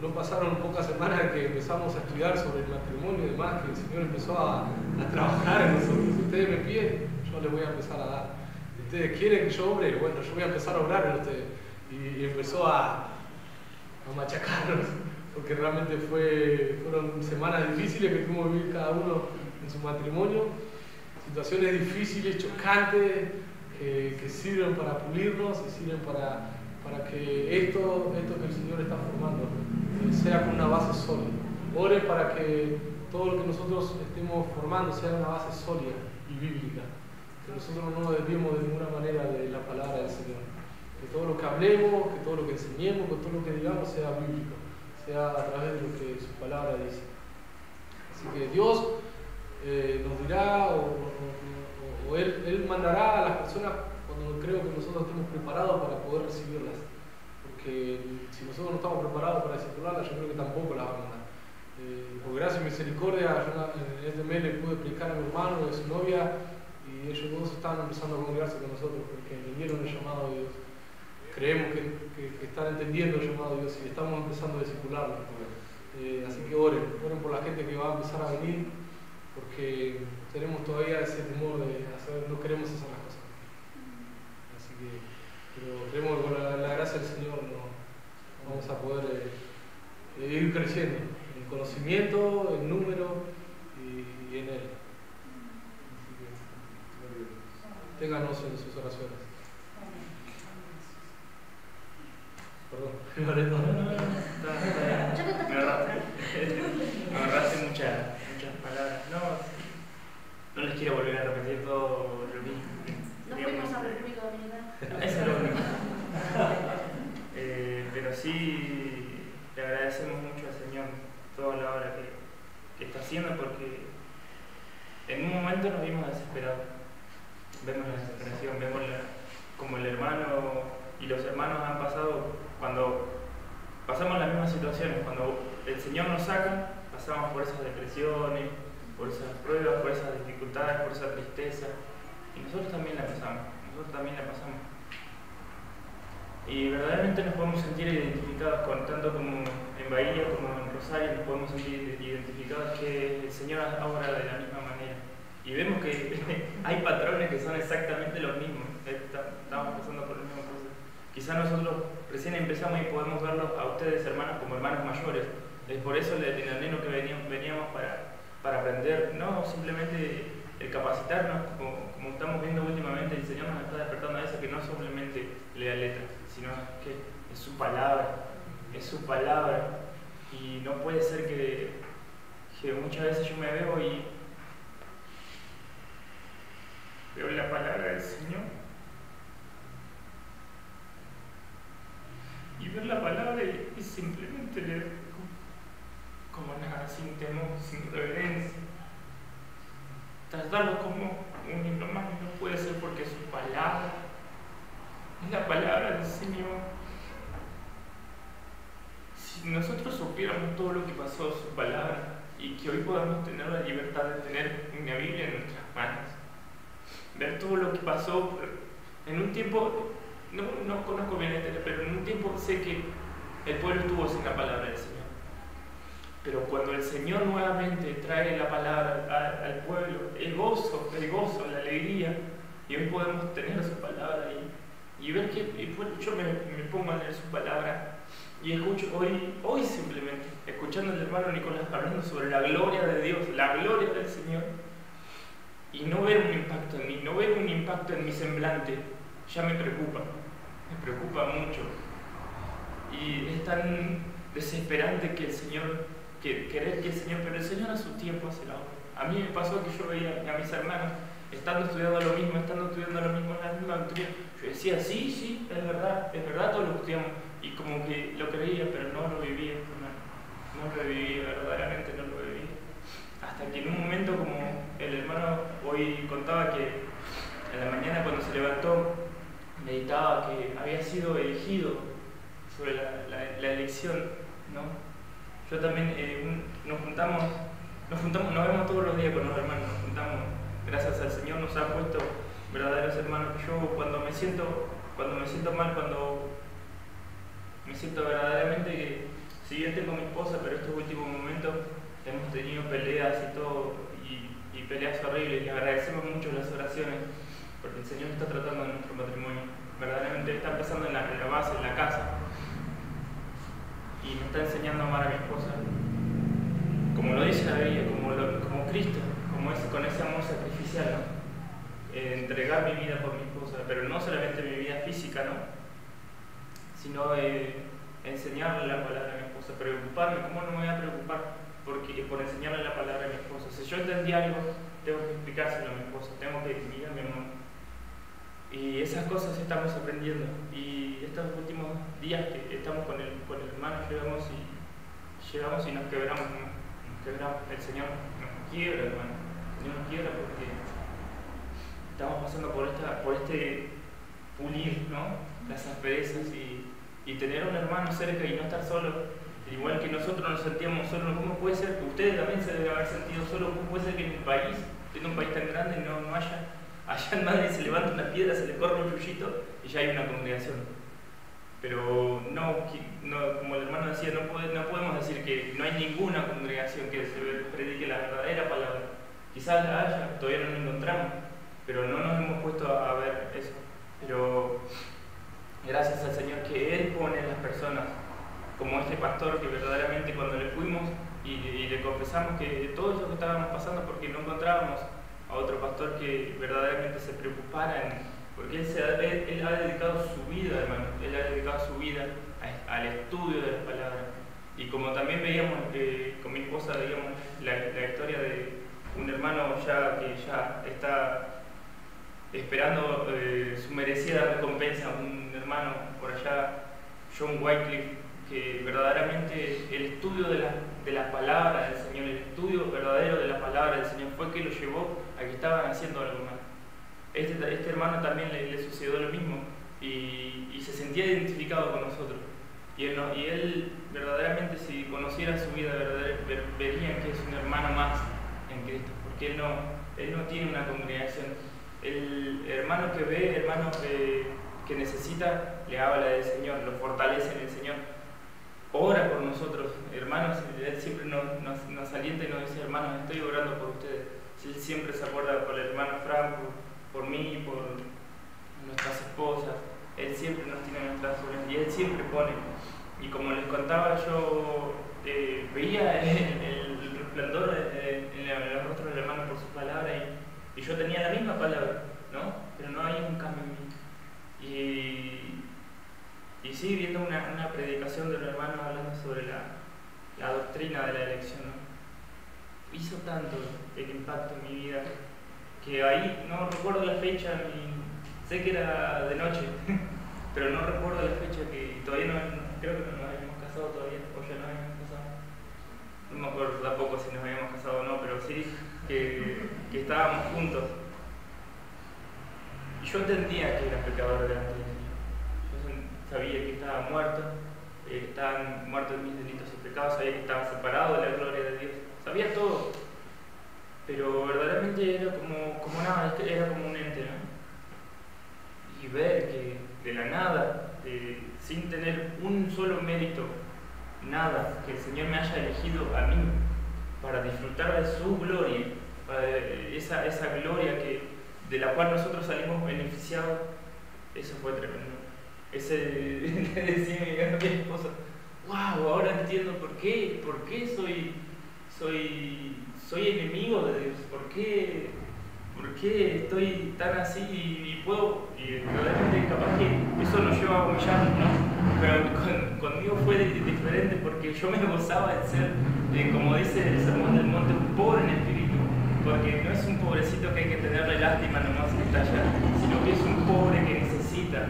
No pasaron pocas semanas que empezamos a estudiar sobre el matrimonio y demás, que el Señor empezó a trabajar en nosotros. Si ustedes me piden, yo les voy a empezar a dar. Si ustedes quieren que yo obre, bueno, yo voy a empezar a obrar en ustedes. Y empezó a machacarnos, porque realmente fueron semanas difíciles que tuvimos que vivir cada uno en su matrimonio, situaciones difíciles, chocantes, que sirven para pulirnos y sirven para para que esto que el Señor está formando sea con una base sólida. Ore para que todo lo que nosotros estemos formando sea una base sólida y bíblica. Que nosotros no nos desviemos de ninguna manera de la palabra del Señor. Que todo lo que hablemos, que todo lo que enseñemos, que todo lo que digamos sea bíblico, sea a través de lo que su palabra dice. Así que Dios nos dirá o Él mandará a las personas cuando creo que nosotros estemos preparados para poder recibirlas. Porque si nosotros no estamos preparados para discipularlas, yo creo que tampoco las va a mandar. Por gracia y misericordia, yo en este mes le pude predicar a mi hermano de su novia y ellos todos estaban empezando a congregarse con nosotros porque entendieron el llamado de Dios. Creemos que están entendiendo el llamado de Dios y estamos empezando a discipularlos. Así que oren por la gente que va a empezar a venir, porque tenemos todavía ese temor de no queremos hacer las cosas. Así que, pero creemos que con la gracia del Señor vamos a poder ir creciendo en conocimiento, en número y en Él. Así que ténganos en sus oraciones. Perdón, me agarraste muchas palabras. No les quiero volver a repetir todo lo mismo. No fuimos a República Dominicana. Eso es lo único. Pero sí le agradecemos mucho al Señor toda la obra que está haciendo, porque en un momento nos vimos desesperados. Vemos la desesperación, vemos como el hermano y los hermanos han pasado, cuando pasamos las mismas situaciones, cuando el Señor nos saca, pasamos por esas depresiones, por esas pruebas, por esas dificultades, por esa tristeza, y nosotros también la pasamos. Y verdaderamente nos podemos sentir identificados, tanto como en Bahía como en Rosario, nos podemos sentir identificados que el Señor obra de la misma manera. Y vemos que hay patrones que son exactamente los mismos, estamos pasando por las mismas cosas. Quizás nosotros recién empezamos y podemos verlos a ustedes, hermanos, como hermanos mayores. Es por eso el anhelo que veníamos para aprender, no simplemente el capacitarnos, como estamos viendo últimamente. El Señor nos está despertando a eso, que no simplemente lea letras, sino que es su palabra. Y no puede ser que muchas veces yo me veo y veo la palabra del Señor y ver la palabra y simplemente leer como nada, sin temor, sin reverencia, tratarlo como un himno más. No puede ser, porque su palabra es la palabra del Señor. Si nosotros supiéramos todo lo que pasó, su palabra, y que hoy podamos tener la libertad de tener una Biblia en nuestras manos, ver todo lo que pasó en un tiempo, no conozco bien la historia, pero en un tiempo sé que el pueblo estuvo sin la palabra del Señor. Pero cuando el Señor nuevamente trae la palabra al pueblo, el gozo, la alegría, y hoy podemos tener su palabra y ver que yo me pongo a leer su palabra y escucho hoy simplemente, escuchando al hermano Nicolás hablando sobre la gloria de Dios, la gloria del Señor, y no ver un impacto en mí, no ver un impacto en mi semblante, ya me preocupa mucho. Y es tan desesperante que el Señor, querer que el Señor, pero el Señor a su tiempo hace la obra. A mí me pasó que yo veía a mis hermanos estando estudiando lo mismo en la misma doctrina. Yo decía, sí, es verdad todo lo que estudiamos, y como que lo creía, pero no lo vivía, no lo vivía, verdaderamente no lo vivía. Hasta que en un momento, como el hermano hoy contaba, que en la mañana cuando se levantó meditaba que había sido elegido sobre la elección, ¿no? Yo también nos vemos todos los días con los hermanos, nos juntamos, gracias al Señor nos ha puesto verdaderos hermanos. Yo cuando me siento mal, cuando me siento verdaderamente que, si bien tengo a mi esposa, pero estos últimos momentos hemos tenido peleas y todo, y peleas horribles, y agradecemos mucho las oraciones, porque el Señor está tratando de nuestro matrimonio. Verdaderamente está empezando en la base, en la casa, y me está enseñando a amar a mi esposa, como lo dice la Biblia, como Cristo, con ese amor sacrificial, ¿no? Entregar mi vida por mi esposa, pero no solamente mi vida física, ¿no? sino enseñarle la palabra a mi esposa, preocuparme. ¿Cómo no me voy a preocupar por enseñarle la palabra a mi esposa? Si yo entendí algo, tengo que explicárselo a mi esposa, tengo que ir a mi amor. Y esas cosas estamos aprendiendo. Y estos últimos días que estamos con el hermano, llegamos y nos quebramos. El Señor nos quiebra, hermano. El Señor nos quiebra porque estamos pasando por este pulir, ¿no? Las asperezas y tener un hermano cerca y no estar solo. Igual que nosotros nos sentíamos solos, ¿cómo puede ser que ustedes también se deben haber sentido solos? ¿Cómo puede ser que en el país, en un país tan grande, no haya, allá en Madrid se levanta una piedra, se le corre un yuyito y ya hay una congregación? Pero no, como el hermano decía, no podemos decir que no hay ninguna congregación que se predique la verdadera palabra. Quizás la haya, todavía no la encontramos, pero no nos hemos puesto a ver eso. Pero gracias al Señor que Él pone a las personas, como este pastor que verdaderamente cuando le fuimos y le confesamos que todo eso que estábamos pasando porque no encontrábamos a otro pastor que verdaderamente se preocupara porque él ha dedicado su vida, hermano, él ha dedicado su vida al estudio de las palabras. Y como también veíamos con mi esposa, veíamos la historia de un hermano que ya está esperando su merecida recompensa, un hermano por allá, John Wycliffe, que verdaderamente el estudio de la palabra del Señor, el estudio verdadero de la palabra del Señor fue que lo llevó a que estaban haciendo algo mal. Este hermano también le sucedió lo mismo y se sentía identificado con nosotros. Y él verdaderamente, si conociera su vida, vería que es un hermano más en Cristo, porque él no tiene una congregación. El hermano que ve, hermano que necesita, le habla del Señor, lo fortalece en el Señor. Ora por nosotros, hermanos. Él siempre nos alienta y nos dice: hermanos, estoy orando por ustedes. Él siempre se acuerda por el hermano Franco, por mí, por nuestras esposas. Él siempre nos tiene en nuestras oraciones y Él siempre pone. Y como les contaba, yo veía el resplandor en los rostros del hermano por su palabra y yo tenía la misma palabra, ¿no? Pero no hay un cambio en mí. Y sí, viendo una predicación de un hermano hablando sobre la doctrina de la elección, ¿no? Hizo tanto el impacto en mi vida que ahí no recuerdo la fecha, sé que era de noche, pero no recuerdo la fecha, que todavía creo que no nos habíamos casado todavía, o ya nos habíamos casado. No me acuerdo tampoco si nos habíamos casado o no, pero sí que estábamos juntos. Y yo entendía que era pecador delante de Dios. Yo sabía que estaba muerto, estaban muertos mis delitos y pecados, sabía que estaba separado de la gloria de Dios. Sabía todo, pero verdaderamente era como nada, era como un ente, ¿no? Y ver que de la nada, sin tener un solo mérito, nada, que el Señor me haya elegido a mí para disfrutar de su gloria, para esa gloria de la cual nosotros salimos beneficiados, eso fue tremendo. Le decía a mi esposa: wow, ahora entiendo por qué soy enemigo de Dios, por qué estoy tan así y realmente capaz que eso nos lleva a humillarnos, ¿no? Pero conmigo fue diferente, porque yo me gozaba en ser, como dice el Sermón del Monte, un pobre en espíritu, porque no es un pobrecito que hay que tenerle lástima nomás que está allá, sino que es un pobre que necesita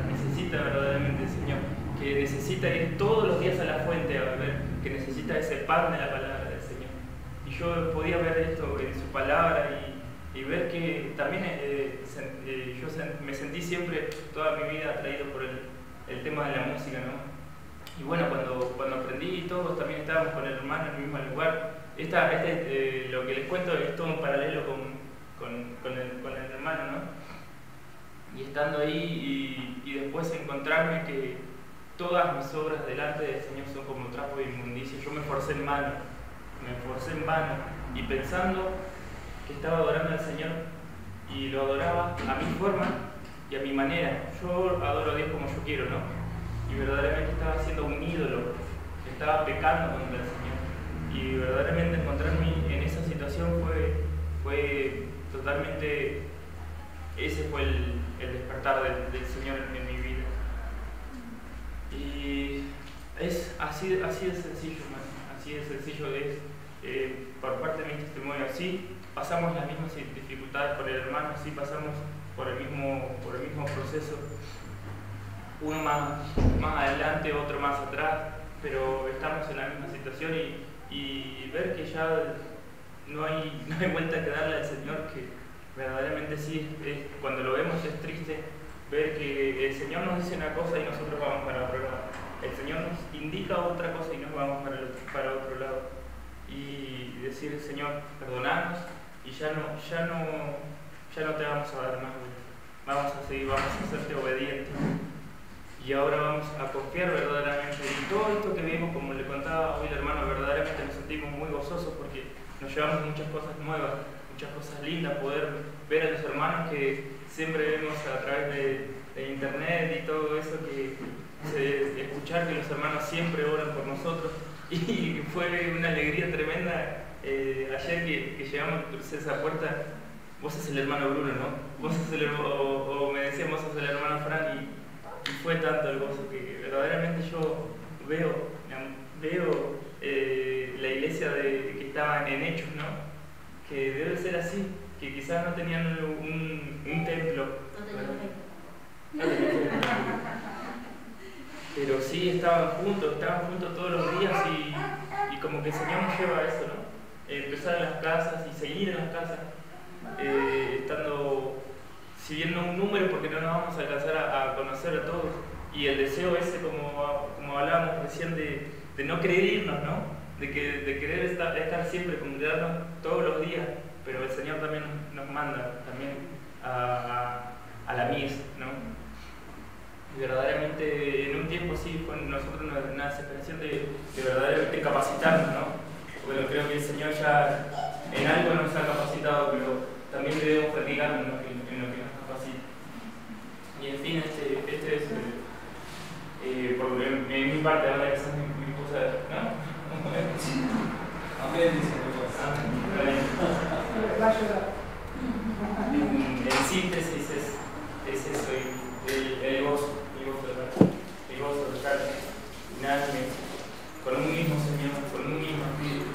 verdaderamente el Señor, que necesita ir todos los días a la fuente a beber, que necesita ese pan de la palabra del Señor. Y yo podía ver esto en su palabra y ver que también yo me sentí siempre, toda mi vida, atraído por el tema de la música, ¿no? Y bueno, cuando aprendí y todos también estábamos con el hermano en el mismo lugar. Lo que les cuento es todo un paralelo con el hermano, ¿no? Y estando ahí y después encontrarme que todas mis obras delante del Señor son como trapo de inmundicia. Yo me esforcé en vano, y pensando que estaba adorando al Señor y lo adoraba a mi forma y a mi manera. Yo adoro a Dios como yo quiero, ¿no? Y verdaderamente estaba siendo un ídolo, estaba pecando contra el Señor. Y verdaderamente encontrarme en esa situación fue totalmente, ese fue el despertar del Señor en mi vida. Y así de sencillo, hermano, así de sencillo es. Por parte de mi testimonio, así pasamos las mismas dificultades con el hermano, así pasamos por el mismo proceso, uno más adelante, otro más atrás, pero estamos en la misma situación y ver que ya no hay vuelta que darle al Señor, que verdaderamente sí, cuando lo vemos es triste ver que el Señor nos dice una cosa y nosotros vamos para otro lado, el Señor nos indica otra cosa y nos vamos para otro lado. Y decir, Señor, perdonanos y ya no te vamos a dar más vueltas. Vamos a seguir, vamos a serte obedientes. Y ahora vamos a confiar verdaderamente en todo esto que vimos, como le contaba hoy el hermano, verdaderamente nos sentimos muy gozosos porque nos llevamos muchas cosas nuevas, muchas cosas lindas, poder ver a los hermanos que siempre vemos a través de internet y todo eso, escuchar que los hermanos siempre oran por nosotros. Y fue una alegría tremenda ayer que llegamos, crucé esa puerta. Vos sos el hermano Bruno, ¿no? Vos sos o me decían, vos sos el hermano Frank, y fue tanto el gozo que verdaderamente yo veo la iglesia que estaba en Hechos, ¿no? Que debe ser así, que quizás no tenían un templo. No tenían templo. Pero sí estaban juntos todos los días y como que el Señor nos lleva a eso, ¿no? Empezar en las casas y seguir en las casas, estando, siguiendo un número porque no nos vamos a alcanzar a conocer a todos. Y el deseo ese, como hablábamos recién, de no querer irnos, ¿no? De querer estar siempre, congregarnos todos los días, pero el Señor también nos manda también a la mies, ¿no? Y verdaderamente en un tiempo sí fue nosotros una desesperación de verdaderamente capacitarnos, ¿no? Porque creo que el Señor ya en algo nos ha capacitado, pero también debemos fatigarnos en lo que nos capacita. Y en fin, este es porque en mi parte, ahora que esa es mi cosa, ¿no? Amén, dice en síntesis es eso, el gozo de estar unánime con un mismo Señor, con un mismo Espíritu.